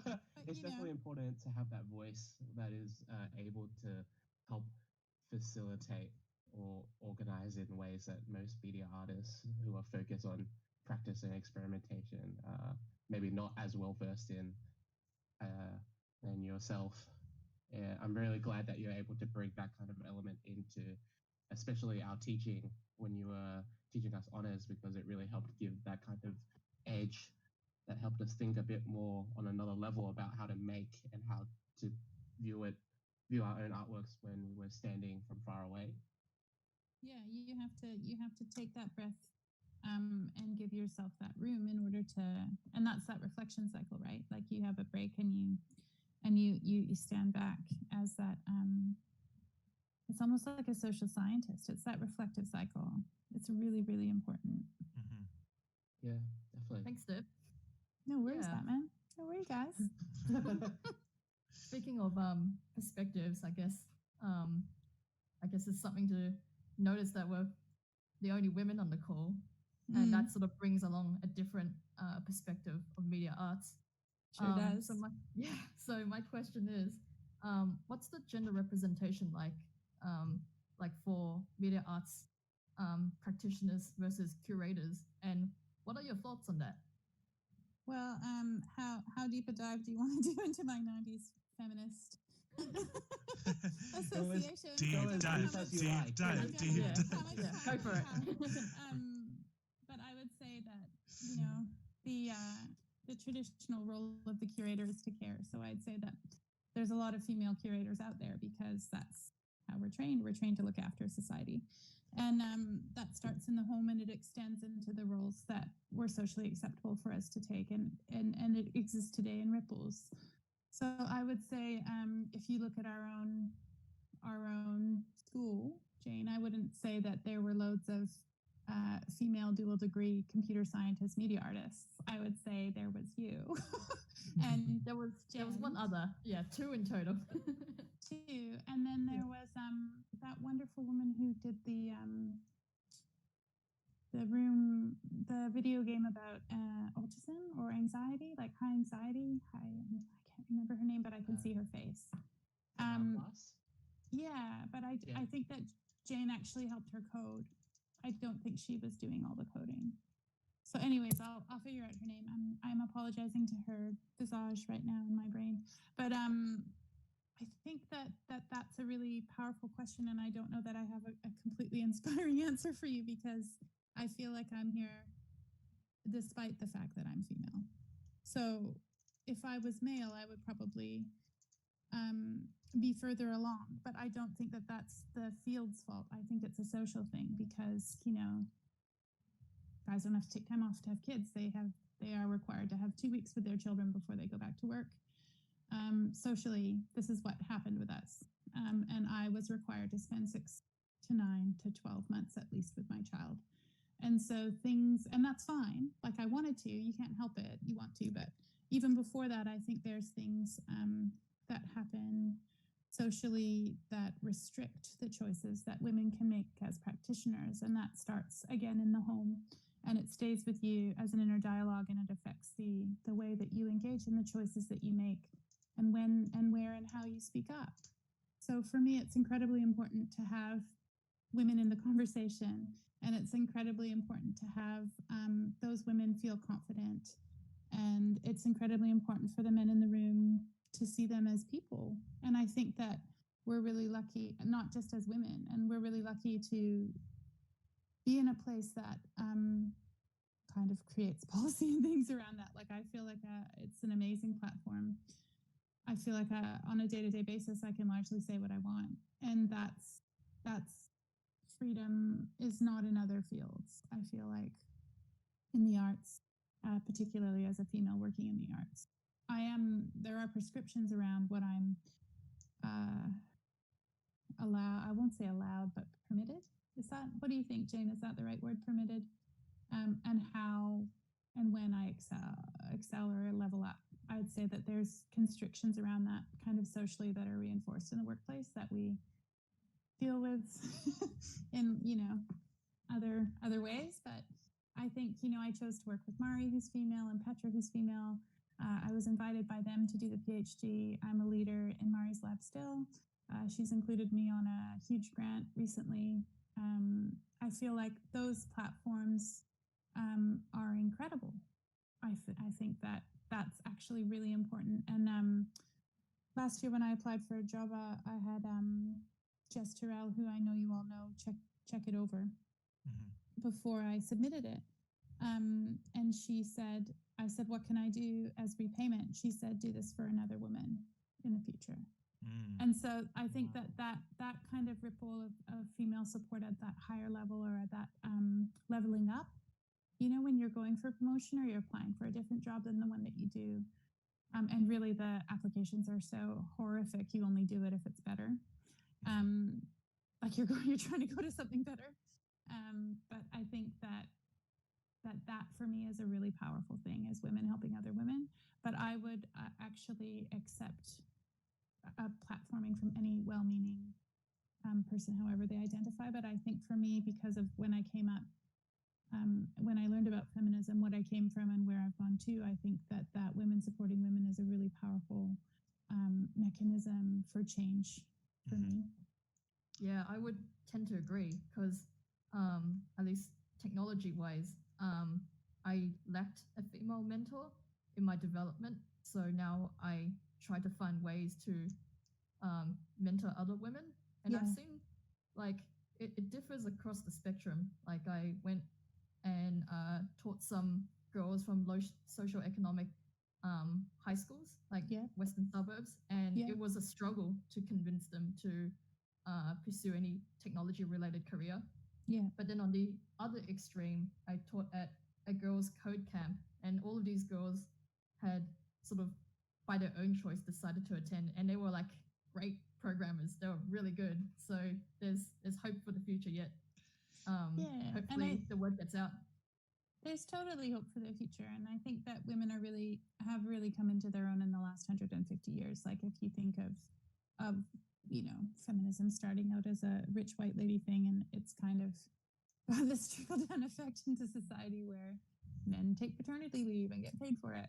But, it's definitely important to have that voice that is able to help facilitate or organize in ways that most media artists who are focused on practice and experimentation maybe not as well versed in than yourself. I'm really glad that you're able to bring that kind of element into, especially our teaching when you were teaching us honors, because it really helped give that kind of edge that helped us think a bit more on another level about how to make and how to view our own artworks when we were standing from far away. Yeah, you have to take that breath and give yourself that room in order to, and that's that reflection cycle, right? Like you have a break and you stand back as that. It's almost like a social scientist. It's that reflective cycle. It's really, really important. Mm-hmm. Yeah, definitely. Thanks, Deb. No worries, that man. No worries, guys. Speaking of perspectives, I guess it's something to notice that we're the only women on the call, and that sort of brings along a different perspective of media arts. Sure does. So my question is, what's the gender representation like for media arts practitioners versus curators, and what are your thoughts on that? Well, how deep a dive do you want to do into my 90s feminist association? Deep dive. Go for it. But I would say that, the traditional role of the curator is to care. So I'd say that there's a lot of female curators out there because that's how we're trained. We're trained to look after society. And that starts in the home and it extends into the roles that were socially acceptable for us to take. And it exists today in ripples. So I would say if you look at our own school, Jane, I wouldn't say that there were loads of female dual degree computer scientist media artists. I would say there was you. And there was one other. Yeah, two in total. Two. And then there was that wonderful woman who did the video game about autism or anxiety, like high anxiety. I can't remember her name, but I can see her face. Yeah, but I think that Jane actually helped her code. I don't think she was doing all the coding. So anyways, I'll figure out her name. I'm apologizing to her visage right now in my brain. But I think that's a really powerful question, and I don't know that I have a completely inspiring answer for you, because I feel like I'm here despite the fact that I'm female. So if I was male, I would probably be further along. But I don't think that that's the field's fault. I think it's a social thing because, guys don't have to take time off to have kids. They are required to have 2 weeks with their children before they go back to work. Socially, this is what happened with us. And I was required to spend 6 to 9 to 12 months at least with my child. And so and that's fine. Like I wanted to, you can't help it. You want to, but even before that, I think there's things that happen socially that restrict the choices that women can make as practitioners. And that starts again in the home, and it stays with you as an inner dialogue, and it affects the way that you engage in the choices that you make and when and where and how you speak up. So for me, it's incredibly important to have women in the conversation, and it's incredibly important to have those women feel confident, and it's incredibly important for the men in the room to see them as people. And I think that we're really lucky, not just as women, and we're really lucky to be in a place that kind of creates policy and things around that. Like I feel like it's an amazing platform. I feel like on a day-to-day basis, I can largely say what I want, and that's freedom is not in other fields. I feel like in the arts, particularly as a female working in the arts, there are prescriptions around what I'm I won't say allowed, but permitted. What do you think, Jane? Is that the right word, permitted? And how and when I excel or level up. I'd say that there's constrictions around that kind of socially that are reinforced in the workplace that we deal with in, other ways. But I think, I chose to work with Mari, who's female, and Petra, who's female. I was invited by them to do the PhD. I'm a leader in Mari's lab still. She's included me on a huge grant recently. I feel like those platforms are incredible. I think that that's actually really important. And last year when I applied for a job, I had Jess Terrell, who I know you all know, check it over before I submitted it. And I said, what can I do as repayment? She said, do this for another woman in the future. And so I think that kind of ripple of female support at that higher level, or at that leveling up, when you're going for promotion or you're applying for a different job than the one that you do. And really the applications are so horrific. You only do it if it's better. Like you're trying to go to something better. But I think that for me is a really powerful thing, as women helping other women. But I would actually accept a platforming from any well-meaning person, however they identify. But I think for me, because of when I came up, when I learned about feminism, what I came from and where I've gone to, I think that women supporting women is a really powerful mechanism for change for me. Yeah, I would tend to agree, because at least technology-wise, I lacked a female mentor in my development. So now I try to find ways to mentor other women. And I've seen it differs across the spectrum. Like I went and taught some girls from low socioeconomic high schools, Western suburbs. And it was a struggle to convince them to pursue any technology-related career. But then on the other extreme, I taught at a girls' code camp, and all of these girls had sort of by their own choice decided to attend, and they were like great programmers. They were really good. So there's hope for the future yet. Hopefully the word gets out. There's totally hope for the future, and I think that women have really come into their own in the last 150 years. Like if you think of feminism starting out as a rich white lady thing, and it's kind of got this trickle-down effect into society where men take paternity leave and get paid for it.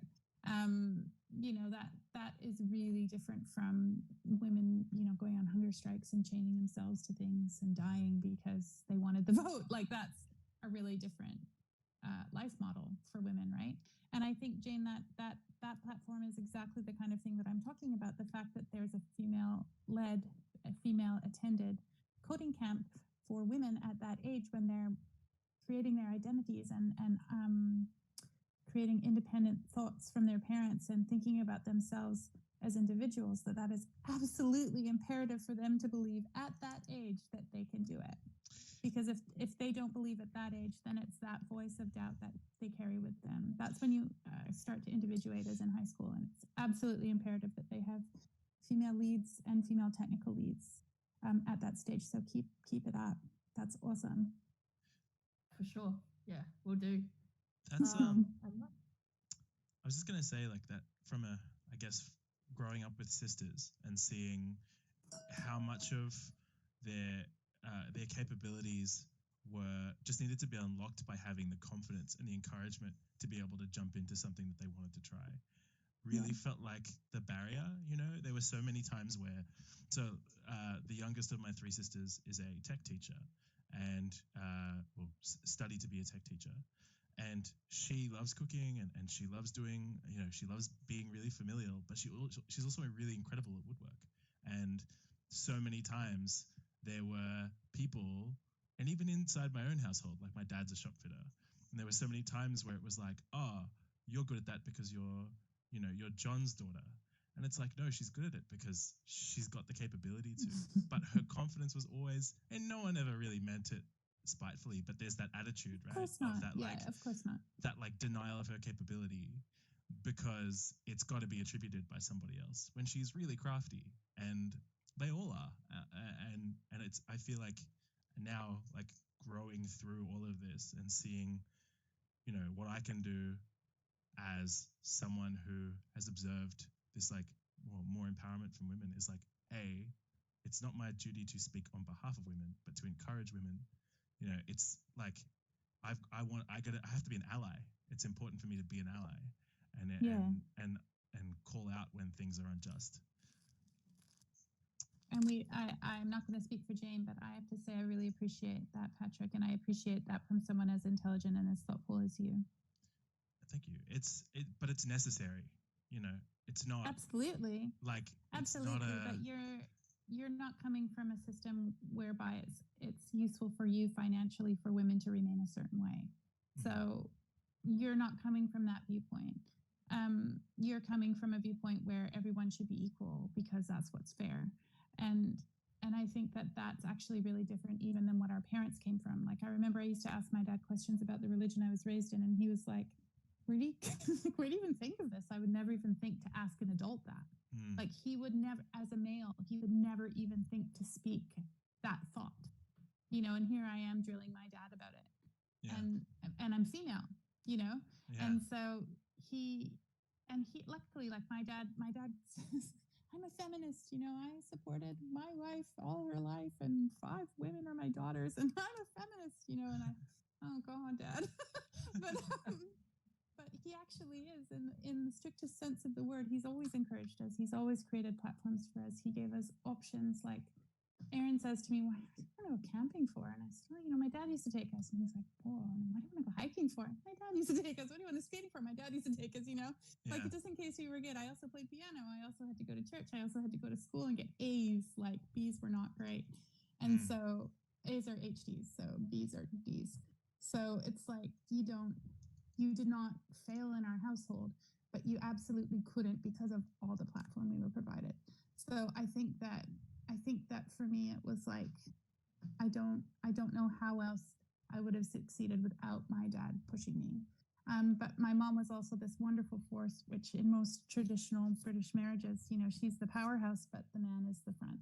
That is really different from women, going on hunger strikes and chaining themselves to things and dying because they wanted the vote. Like that's a really different life model for women, right? And I think, Jane, that platform is exactly the kind of thing that I'm talking about. The fact that there's a female-led, female-attended coding camp for women at that age when they're creating their identities and creating getting independent thoughts from their parents and thinking about themselves as individuals, that is absolutely imperative for them to believe at that age that they can do it. Because if they don't believe at that age, then it's that voice of doubt that they carry with them. That's when you start to individuate as in high school, and it's absolutely imperative that they have female leads and female technical leads at that stage. So keep it up. That's awesome. For sure. Yeah, we'll do. That's I love- I was just gonna say like that from I guess growing up with sisters and seeing how much of their capabilities were just needed to be unlocked by having the confidence and the encouragement to be able to jump into something that they wanted to try. Really felt like the barrier, there were so many times where, the youngest of my three sisters is a tech teacher and studied to be a tech teacher. And she loves cooking and she loves doing, she loves being really familial, but she's also really incredible at woodwork. And so many times there were people, and even inside my own household, like my dad's a shop fitter, and there were so many times where it was like, oh, you're good at that because you're John's daughter. And it's like, no, she's good at it because she's got the capability to. But her confidence was always, and no one ever really meant it spitefully, but there's that attitude, right? Of course not. That, Of course not. That denial of her capability because it's got to be attributed by somebody else when she's really crafty, and they all are. And it's, I feel like now, growing through all of this and seeing, what I can do as someone who has observed this more empowerment from women is it's not my duty to speak on behalf of women, but to encourage women. It's like I have to be an ally. It's important for me to be an ally and call out when things are unjust. And I'm not going to speak for Jane, but I have to say I really appreciate that, Patrick, and I appreciate that from someone as intelligent and as thoughtful as you. Thank you. But it's necessary. It's not absolutely absolutely. It's not but you're not coming from a system whereby it's useful for you financially for women to remain a certain way. So you're not coming from that viewpoint. You're coming from a viewpoint where everyone should be equal because that's what's fair. And I think that that's actually really different even than what our parents came from. I remember I used to ask my dad questions about the religion I was raised in, and he was like, where do you even think of this? I would never even think to ask an adult that. He would never, as a male, he would never even think to speak that thought, and here I am drilling my dad about it. Yeah. And I'm female, Yeah. And so he luckily, my dad says, I'm a feminist, I supported my wife all her life and 5 women are my daughters and I'm a feminist, and oh God, Dad. But he actually is, in the strictest sense of the word. He's always encouraged us. He's always created platforms for us. He gave us options. Aaron says to me, why do you want to go camping for? And I said, well, my dad used to take us. And he's like, oh, why do you want to go hiking for? My dad used to take us. What do you want to skating for? My dad used to take us, Yeah. Just in case we were good. I also played piano. I also had to go to church. I also had to go to school and get A's. B's were not great. And so A's are HDs, so B's are D's. So it's you did not fail in our household, but you absolutely couldn't because of all the platform we were provided. So I think that for me it was I don't know how else I would have succeeded without my dad pushing me. But my mom was also this wonderful force, which in most traditional British marriages, she's the powerhouse, but the man is the front,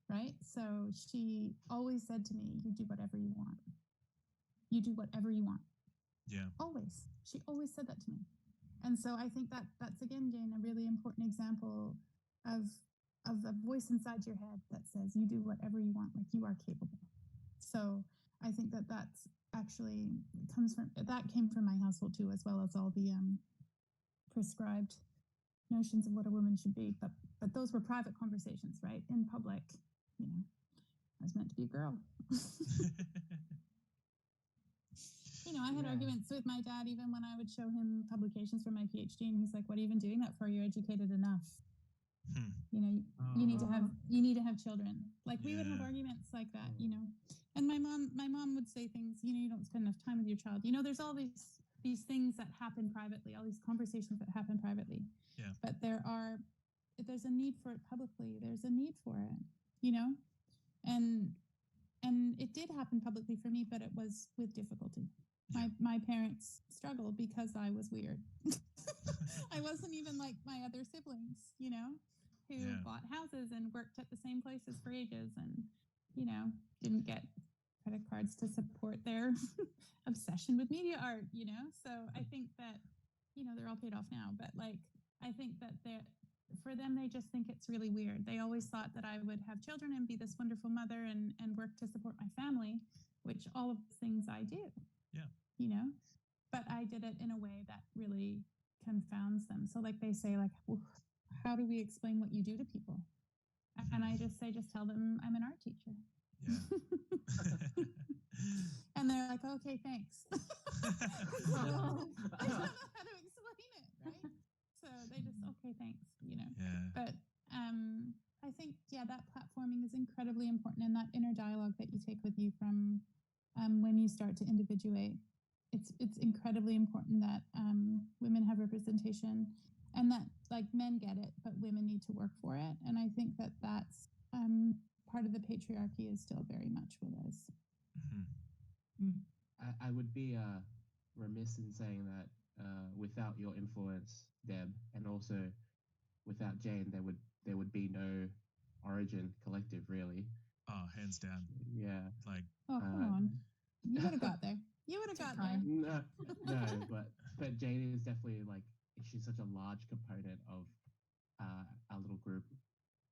right? So she always said to me, you do whatever you want. You do whatever you want. Yeah. Always. She always said that to me. And so I think that's again, Jane, a really important example of a voice inside your head that says you do whatever you want, you are capable. So I think that's actually came from my household too, as well as all the prescribed notions of what a woman should be. But those were private conversations, right? In public, I was meant to be a girl. I had arguments with my dad even when I would show him publications for my PhD, and he's like, what are you even doing that for? You're educated enough. You need to have children. We would have arguments like that, And my mom would say things, you don't spend enough time with your child. There's all these these things that happen privately, all these conversations that happen privately. Yeah. But there's a need for it publicly. There's a need for it, you know, and it did happen publicly for me, but it was with difficulty. Yeah. My parents struggled because I was weird. I wasn't even like my other siblings, you know, who Yeah. bought houses and worked at the same places for ages and, you know, didn't get credit cards to support their obsession with media art, you know? So I think that, you know, they're all paid off now, but like, I think that for them, they just think it's really weird. They always thought that I would have children and be this wonderful mother and work to support my family, which all of the things I do. Yeah. You know, but I did it in a way that really confounds them. So like they say, like, well, how do we explain what you do to people? And I just say, just tell them I'm an art teacher. Yeah. And they're like, okay, thanks. So I don't know how to explain it, right? So they just, okay, thanks, you know. Yeah. But I think, yeah, that platforming is incredibly important, and that inner dialogue that you take with you from when you start to individuate. It's incredibly important that women have representation, and that like men get it, but women need to work for it. And I think that that's part of the patriarchy is still very much with us. Mm-hmm. I would be remiss in saying that without your influence, Deb, and also without Jane, there would be no Origin Collective, really. Oh, hands down. Yeah. Like, Oh, come on. You would have got there. You would have got there. No, but Jane is definitely like, she's such a large component of our little group.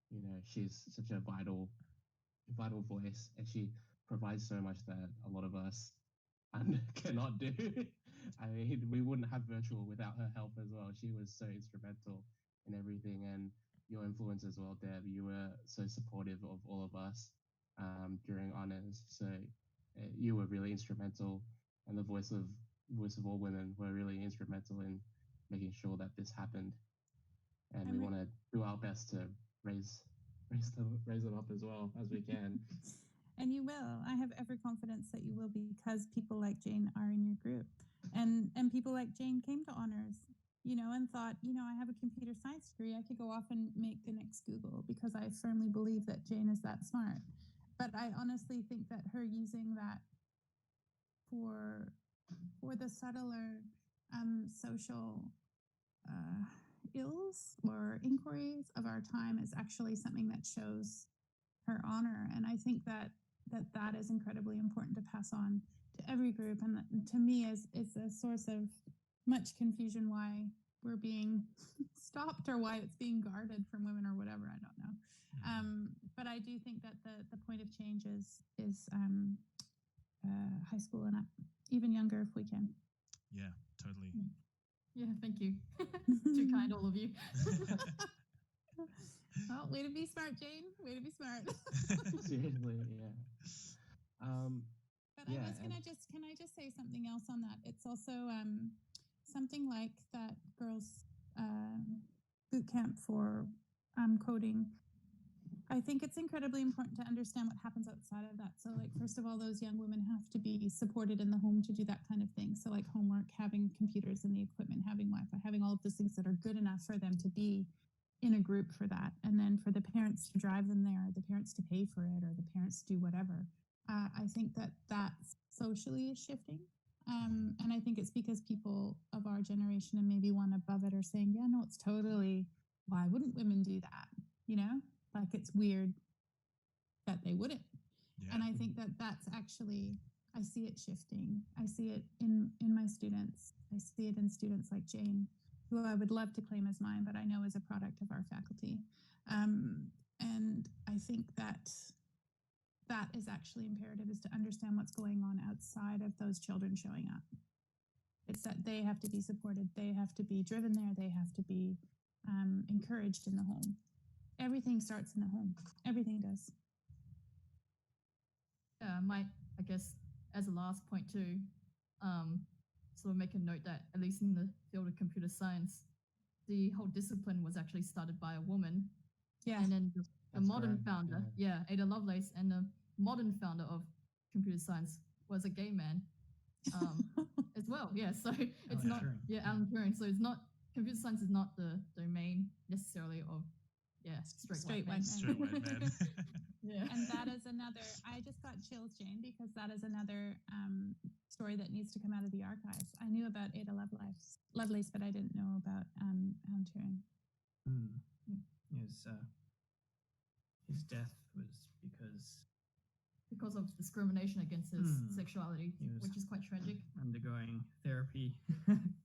You know, she's such a vital voice, and she provides so much that a lot of us cannot do. I mean, we wouldn't have virtual without her help as well. She was so instrumental in everything, and your influence as well, Deb. You were so supportive of all of us during honors. So you were really instrumental, and the voice of all women were really instrumental in making sure that this happened. And we want to do our best to raise them up as well as we can. And you will. I have every confidence that you will, because people like Jane are in your group. And people like Jane came to honors, you know, and thought, you know, I have a computer science degree. I could go off and make the next Google, because I firmly believe that Jane is that smart. But I honestly think that her using that for the subtler social ills or inquiries of our time is actually something that shows her honor. And I think that is incredibly important to pass on to every group. And that, to me, is a source of much confusion why we're being stopped or why it's being guarded from women or whatever. I don't know. But I do think that the point of change is high school and up, even younger if we can. Yeah, totally. Yeah, thank you. Too kind, all of you. Oh, way to be smart, Jane. Way to be smart. Seriously, yeah. But yeah, can I just say something else on that? It's also something like that girls' boot camp for coding. I think it's incredibly important to understand what happens outside of that. So, like, first of all, those young women have to be supported in the home to do that kind of thing. So, like, homework, having computers and the equipment, having Wi-Fi, having all of those things that are good enough for them to be in a group for that. And then for the parents to drive them there, the parents to pay for it, or the parents to do whatever. I think that socially is shifting. And I think it's because people of our generation and maybe one above it are saying, yeah, no, it's totally, why wouldn't women do that? You know? Like, it's weird that they wouldn't. Yeah. And I think that that's actually, I see it shifting. I see it in my students. I see it in students like Jane, who I would love to claim as mine, but I know is a product of our faculty. And I think that is actually imperative, is to understand what's going on outside of those children showing up. It's that they have to be supported. They have to be driven there. They have to be encouraged in the home. Everything starts in the home. Everything does. Yeah, I might, I guess, as a last point too, sort of make a note that at least in the field of computer science, the whole discipline was actually started by a woman. Yeah. And then the modern correct, founder, Ada Lovelace, and the modern founder of computer science was a gay man. It's well. Yeah, so it's Alan not. Turing. Yeah, Alan Turing. So it's not computer science is not the domain necessarily of straight white men. Straight white man. Yeah, And that is another, I just got chills, Jane, because that is another story that needs to come out of the archives. I knew about Ada Lovelace, but I didn't know about Alan Turing. His death was because of discrimination against his sexuality, He was- which is quite tragic. undergoing therapy,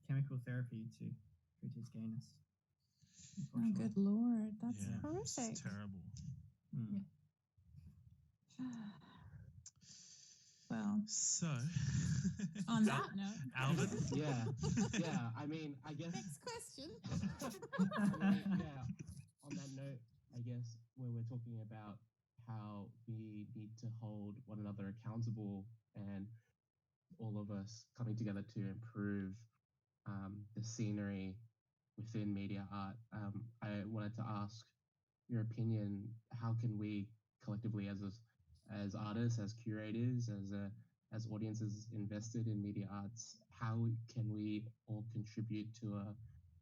chemical therapy to treat his gayness. Oh, unfortunately. good Lord. That's Yeah, horrific. it's terrible. Mm. Well, So, on that note, Alvin, Yeah. I mean, I guess. next question. On that note, I guess where we're talking about how we need to hold one another accountable and all of us coming together to improve the scenery within media art, I wanted to ask your opinion. How can we collectively, as artists, as curators, as audiences invested in media arts, how can we all contribute to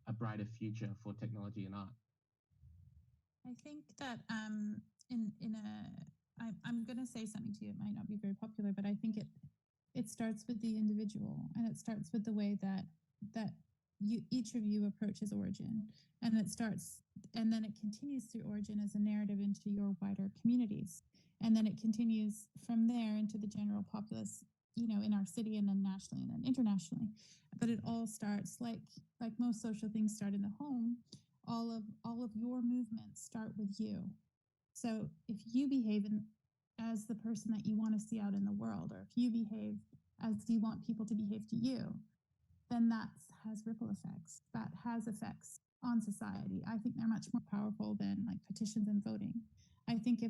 a brighter future for technology and art? I think that I'm going to say something to you. It might not be very popular, but I think it starts with the individual, and it starts with the way that each of you approaches origin, and then it continues through origin as a narrative into your wider communities, and then it continues from there into the general populace, in our city, and then nationally, and then internationally. But it all starts like most social things start in the home. All of your movements start with you. So if you behave as the person that you want to see out in the world, or if you behave as you want people to behave to you, then that has ripple effects. That has effects on society. I think they're much more powerful than like petitions and voting. I think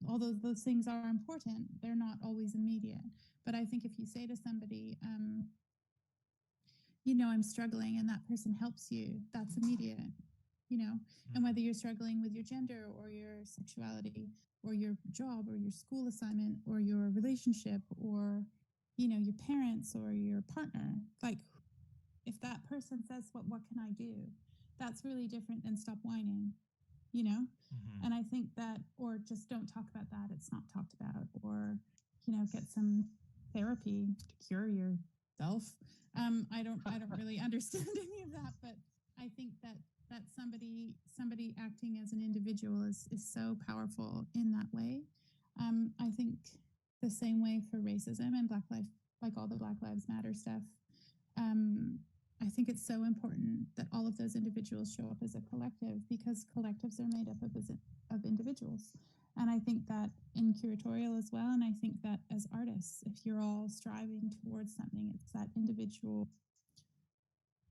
although those things are important, they're not always immediate. But I think if you say to somebody, I'm struggling, and that person helps you, that's immediate, and whether you're struggling with your gender or your sexuality or your job or your school assignment or your relationship or, your parents or your partner, like if that person says, what can I do? That's really different than stop whining, Mm-hmm. And I think that, or just don't talk about that. It's not talked about, or, get some therapy to cure yourself. I don't really understand any of that, but I think that somebody acting as an individual is so powerful in that way. I think the same way for racism and Black life, like all the Black Lives Matter stuff. I think it's so important that all of those individuals show up as a collective, because collectives are made up of individuals. And I think that in curatorial as well, and I think that as artists, if you're all striving towards something, it's that individual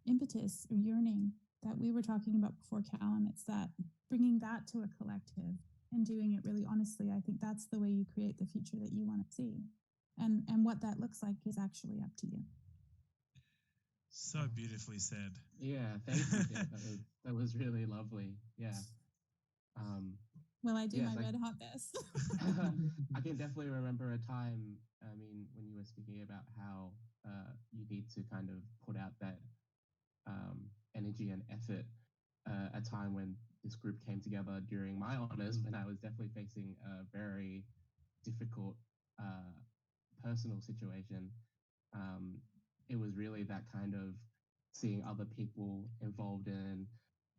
impetus or yearning that we were talking about before, Callum. It's that bringing that to a collective and doing it really honestly. I think that's the way you create the future that you want to see. And what that looks like is actually up to you. So beautifully said. Yeah, thank you. Deb. That was really lovely. Yeah. Well, I do yes, my red hot best. I can definitely remember a time, when you were speaking about how you need to kind of put out that energy and effort, a time when this group came together during my honors, when I was definitely facing a very difficult personal situation. It was really that kind of seeing other people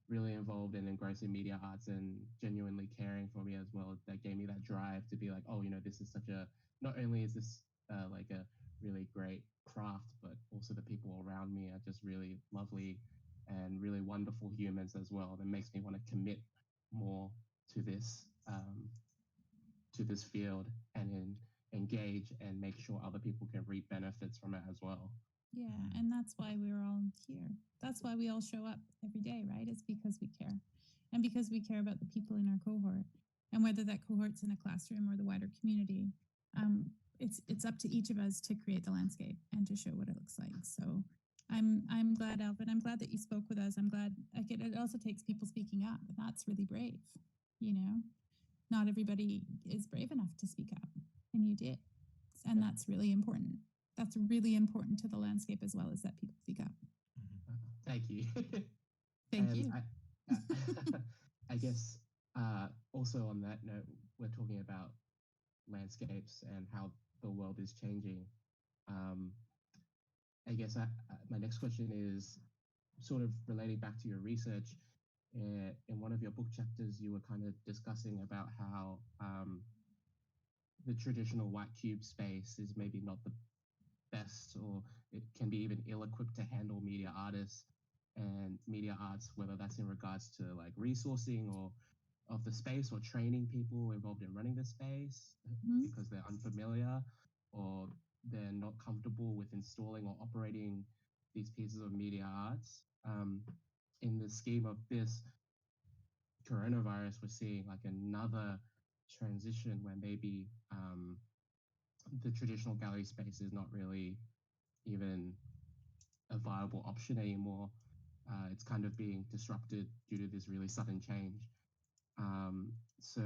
really involved and engrossed in media arts and genuinely caring for me as well, that gave me that drive to be like, oh, this is not only is this like a really great craft, but also the people around me are just really lovely and really wonderful humans as well. That makes me want to commit more to this field and engage and make sure other people can reap benefits from it as well. Yeah, and that's why we're all here. That's why we all show up every day, right? It's because we care. And because we care about the people in our cohort. And whether that cohort's in a classroom or the wider community, it's up to each of us to create the landscape and to show what it looks like. So I'm glad, Alvin. I'm glad that you spoke with us. I'm glad it also takes people speaking up, and that's really brave. Not everybody is brave enough to speak up, and you did. And that's really important. that's really important to the landscape as well, is that people speak up. Thank you. Thank And you. I guess also on that note, we're talking about landscapes and how the world is changing. I guess my next question is sort of relating back to your research. In one of your book chapters, you were kind of discussing about how the traditional white cube space is maybe not the best, or it can be even ill-equipped to handle media artists and media arts, whether that's in regards to like resourcing or of the space or training people involved in running the space because they're unfamiliar or they're not comfortable with installing or operating these pieces of media arts. In the scheme of this coronavirus, we're seeing like another transition where maybe the traditional gallery space is not really even a viable option anymore. It's kind of being disrupted due to this really sudden change. So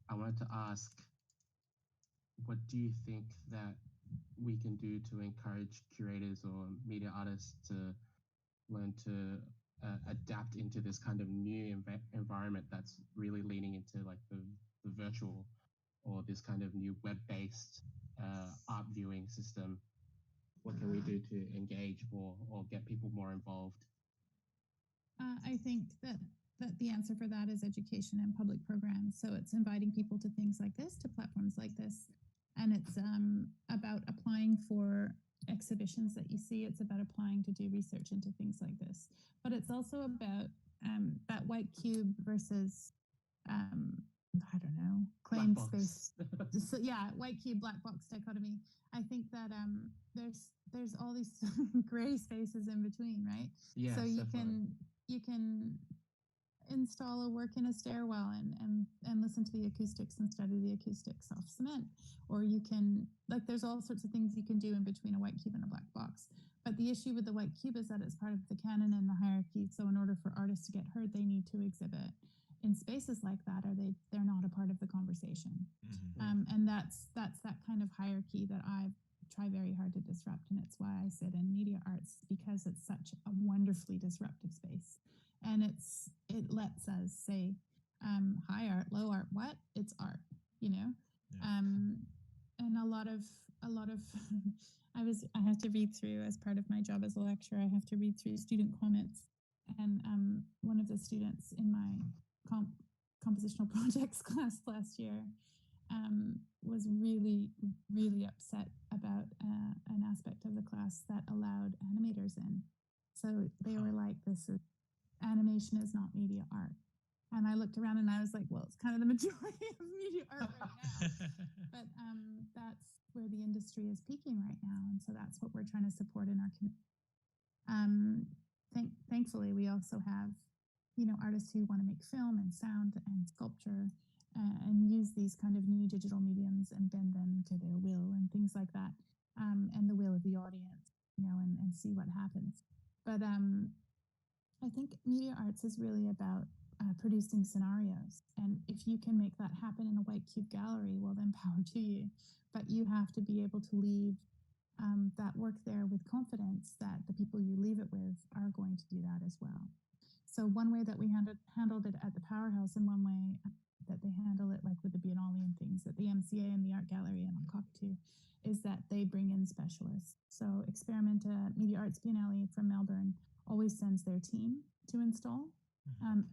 I wanted to ask, what do you think that we can do to encourage curators or media artists to learn to adapt into this kind of new environment that's really leaning into like the virtual or this kind of new web-based art viewing system? What can we do to engage more or get people more involved? I think that the answer for that is education and public programs. So it's inviting people to things like this, to platforms like this. And it's about applying for exhibitions that you see. It's about applying to do research into things like this. But it's also about that white cube versus, I don't know, claimed space. So yeah, white cube, black box dichotomy. I think that there's all these gray spaces in between, right? Yeah. So you can install a work in a stairwell and listen to the acoustics and study the acoustics off cement. Or you can, like, there's all sorts of things you can do in between a white cube and a black box. But the issue with the white cube is that it's part of the canon and the hierarchy. So in order for artists to get heard, they need to exhibit in spaces like that, or they're not a part of the conversation. And that's that kind of hierarchy that I try very hard to disrupt. And it's why I sit in media arts, because it's such a wonderfully disruptive space. And it lets us say, high art, low art, what? It's art, you know? Yeah. And a lot of I have to read through, as part of my job as a lecturer, I have to read through student comments. And one of the students in my compositional projects class last year was really, really upset about an aspect of the class that allowed animators in. So they were like, animation is not media art. And I looked around and I was like, well, it's kind of the majority of media art right now. But that's where the industry is peaking right now. And so that's what we're trying to support in our community. Thankfully, we also have, artists who want to make film and sound and sculpture and use these kind of new digital mediums and bend them to their will and things like that, and the will of the audience, and see what happens. But I think media arts is really about producing scenarios. And if you can make that happen in a white cube gallery, well, then power to you. But you have to be able to leave that work there with confidence that the people you leave it with are going to do that as well. So one way that we handled it at the Powerhouse, and one way that they handle it, like with the Biennale and things at the MCA and the Art Gallery and on Cockatoo, is that they bring in specialists. So Experimenta Media Arts Biennale from Melbourne always sends their team to install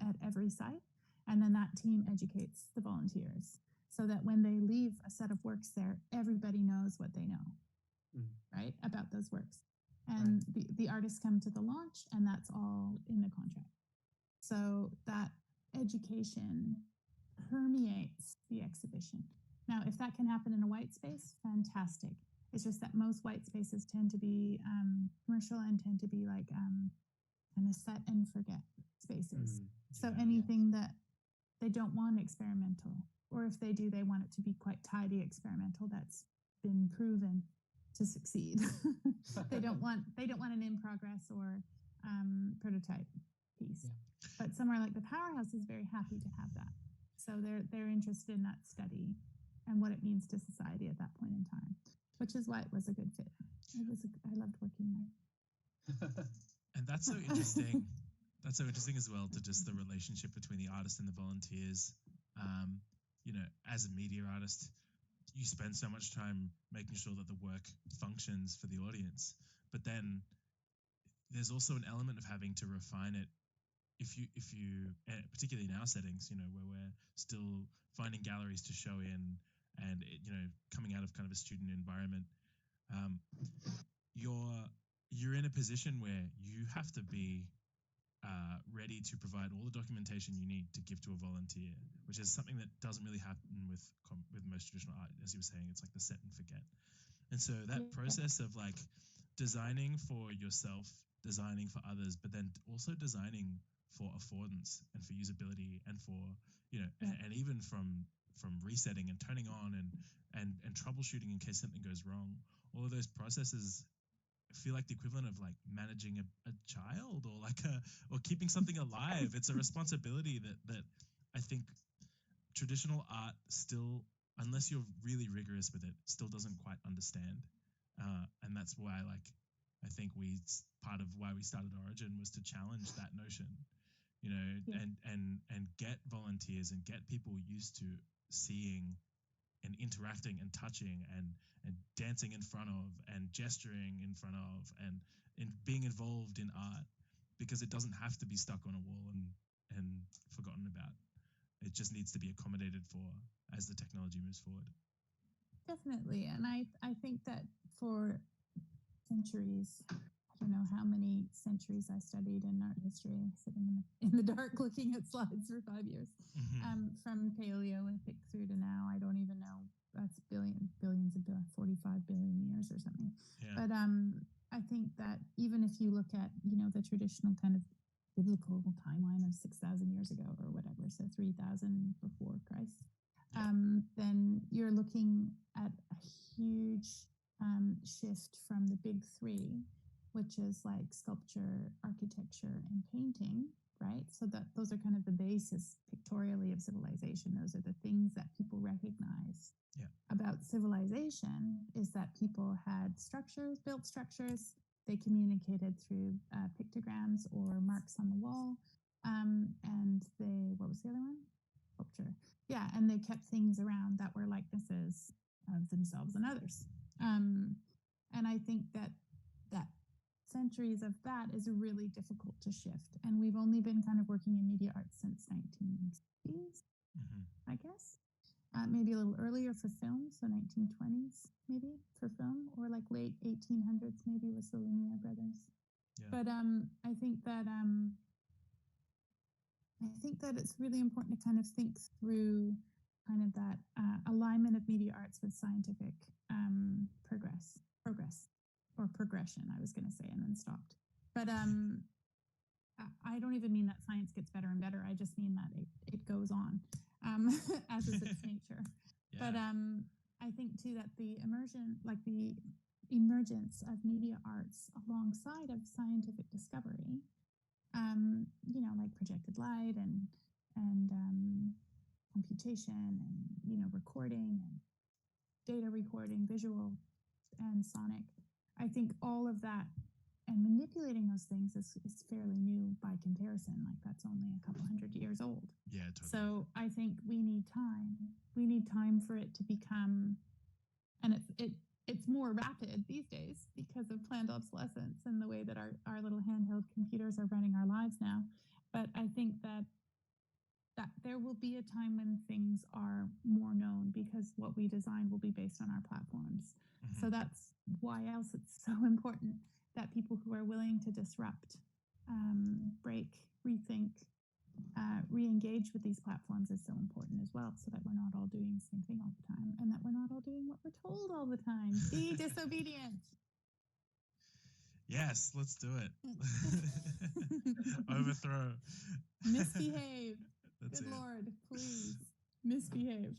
at every site. And then that team educates the volunteers so that when they leave a set of works there, everybody knows what they know, right, about those works. And the artists come to the launch, and that's all in the contract. So that education permeates the exhibition. Now, if that can happen in a white space, fantastic. It's just that most white spaces tend to be commercial and tend to be like kind of set and forget spaces. So anything that they don't want experimental, or if they do, they want it to be quite tidy experimental that's been proven to succeed. They don't want an in progress or prototype piece. But somewhere like the Powerhouse is very happy to have that. So they're interested in that study and what it means to society at that point in time. which is why it was a good fit. I loved working there. And that's so interesting. That's so interesting as well, to just the relationship between the artist and the volunteers. As a media artist, you spend so much time making sure that the work functions for the audience, but then there's also an element of having to refine it. If you, particularly in our settings, where we're still finding galleries to show in, and coming out of kind of a student environment, you're in a position where you have to be ready to provide all the documentation you need to give to a volunteer, which is something that doesn't really happen with most traditional art. As you were saying, it's like the set and forget. And so that process of like designing for yourself, designing for others, but then also designing for affordance and for usability and for and even from resetting and turning on and troubleshooting in case something goes wrong. All of those processes feel like the equivalent of like managing a child or keeping something alive. It's a responsibility that I think traditional art still, unless you're really rigorous with it, still doesn't quite understand. And that's why I think part of why we started Origin was to challenge that notion, and get volunteers and get people used to seeing and interacting and touching and dancing in front of and gesturing in front of and being involved in art, because it doesn't have to be stuck on a wall and forgotten about. It just needs to be accommodated for as the technology moves forward. Definitely. And I think that for centuries, I don't know how many centuries I studied in art history, sitting in the dark looking at slides for 5 years, from Paleolithic through to now. I don't even know. That's billions of 45 billion years or something. Yeah. But I think that even if you look at the traditional kind of biblical timeline of 6,000 years ago or whatever, so 3,000 before Christ, then you're looking at a huge shift from the big three, which is like sculpture, architecture, and painting, right? So that those are kind of the basis pictorially of civilization. Those are the things that people recognize about civilization, is that people had structures, built structures. They communicated through pictograms or marks on the wall. And what was the other one? Sculpture. Yeah, and they kept things around that were likenesses of themselves and others. And I think that centuries of that is really difficult to shift. And we've only been kind of working in media arts since 1960s, I guess. Maybe a little earlier for film, so 1920s maybe for film, or like late 1800s maybe with the Lumiere brothers. Yeah. But I think that it's really important to kind of think through kind of that alignment of media arts with scientific progression, I was going to say, and then stopped. But I don't even mean that science gets better and better. I just mean that it goes on, as is its nature. Yeah. But I think too that the emergence of media arts alongside of scientific discovery, like projected light and computation and recording and data recording, visual and sonic. I think all of that and manipulating those things is fairly new by comparison. Like that's only a couple hundred years old. Yeah, totally. So I think we need time. We need time for it to become, and it's more rapid these days because of planned obsolescence and the way that our little handheld computers are running our lives now. But I think that there will be a time when things are more known because what we design will be based on our platforms. So that's why else it's so important that people who are willing to disrupt, break, rethink, re-engage with these platforms is so important as well, so that we're not all doing the same thing all the time and that we're not all doing what we're told all the time. Be disobedient. Yes, let's do it. Overthrow. Misbehave. That's Good it. Lord, please. Misbehave.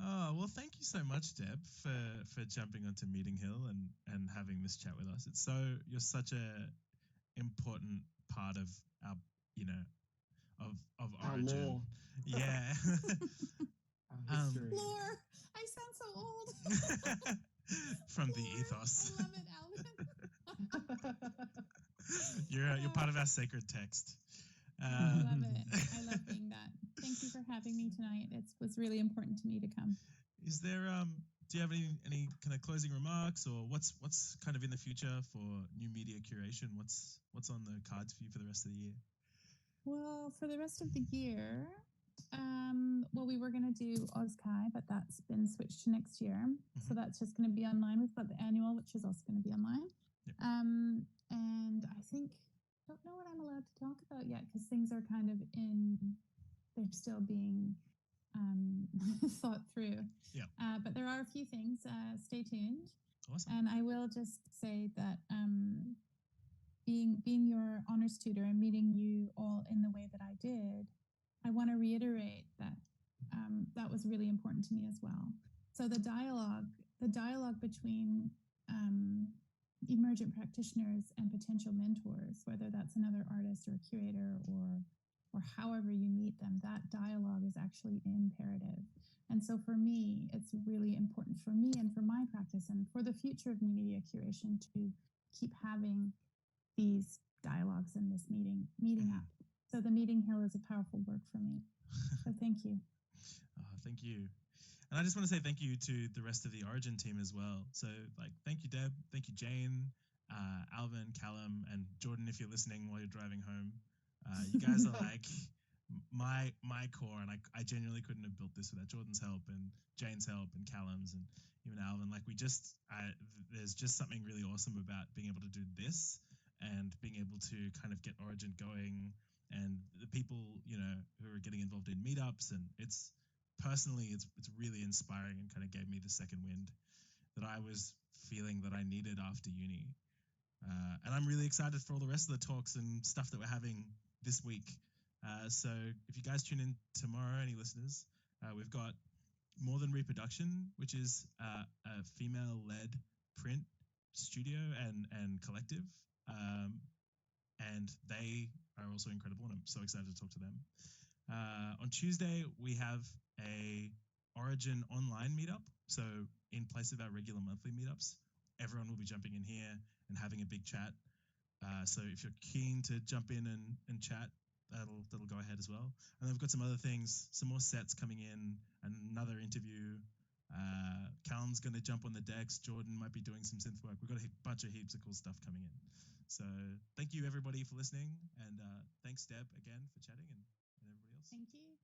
Oh, well, thank you so much, Deb, for jumping onto Meeting Hill and having this chat with us. You're such a important part of our, of our Origin. law. Yeah. History. Lore. I sound so old. From the Lore. ethos. I love it, Alvin. You're part of our sacred text. I love it. I love being that. Thank you for having me tonight. It was really important to me to come. Is there do you have any kind of closing remarks, or what's kind of in the future for new media curation? What's on the cards for you for the rest of the year? Well, for the rest of the year, well, we were going to do OzCai, but that's been switched to next year. So that's just going to be online. We've got the annual, which is also going to be online. Yep. And I think, don't know what I'm allowed to talk about yet because things are kind of they're still being thought through. Yeah. But there are a few things. Stay tuned. Awesome. And I will just say that being your honors tutor and meeting you all in the way that I did, I want to reiterate that that was really important to me as well. So the dialogue between emergent practitioners and potential mentors, whether that's another artist or a curator or however you meet them, that dialogue is actually imperative. And so for me, it's really important for me and for my practice and for the future of new media curation to keep having these dialogues in this meeting up. So the meeting hill is a powerful word for me. So thank you. Thank you. And I just want to say thank you to the rest of the Origin team as well. So thank you, Deb. Thank you, Jane, Alvin, Callum, and Jordan, if you're listening while you're driving home. You guys are like my core, and I genuinely couldn't have built this without Jordan's help and Jane's help and Callum's and even Alvin. Like there's just something really awesome about being able to do this and being able to kind of get Origin going, and the people who are getting involved in meetups, and it's really inspiring and kind of gave me the second wind that I was feeling that I needed after uni. And I'm really excited for all the rest of the talks and stuff that we're having this week. So if you guys tune in tomorrow, any listeners, we've got More Than Reproduction, which is a female-led print studio and collective. And they are also incredible, and I'm so excited to talk to them. On Tuesday, we have a Origin online meetup. So in place of our regular monthly meetups, everyone will be jumping in here and having a big chat. So if you're keen to jump in and chat, that'll go ahead as well. And then we've got some other things, some more sets coming in, and another interview. Callum's going to jump on the decks. Jordan might be doing some synth work. We've got a bunch of heaps of cool stuff coming in. So thank you, everybody, for listening. And thanks, Deb, again, for chatting, and everybody else. Thank you.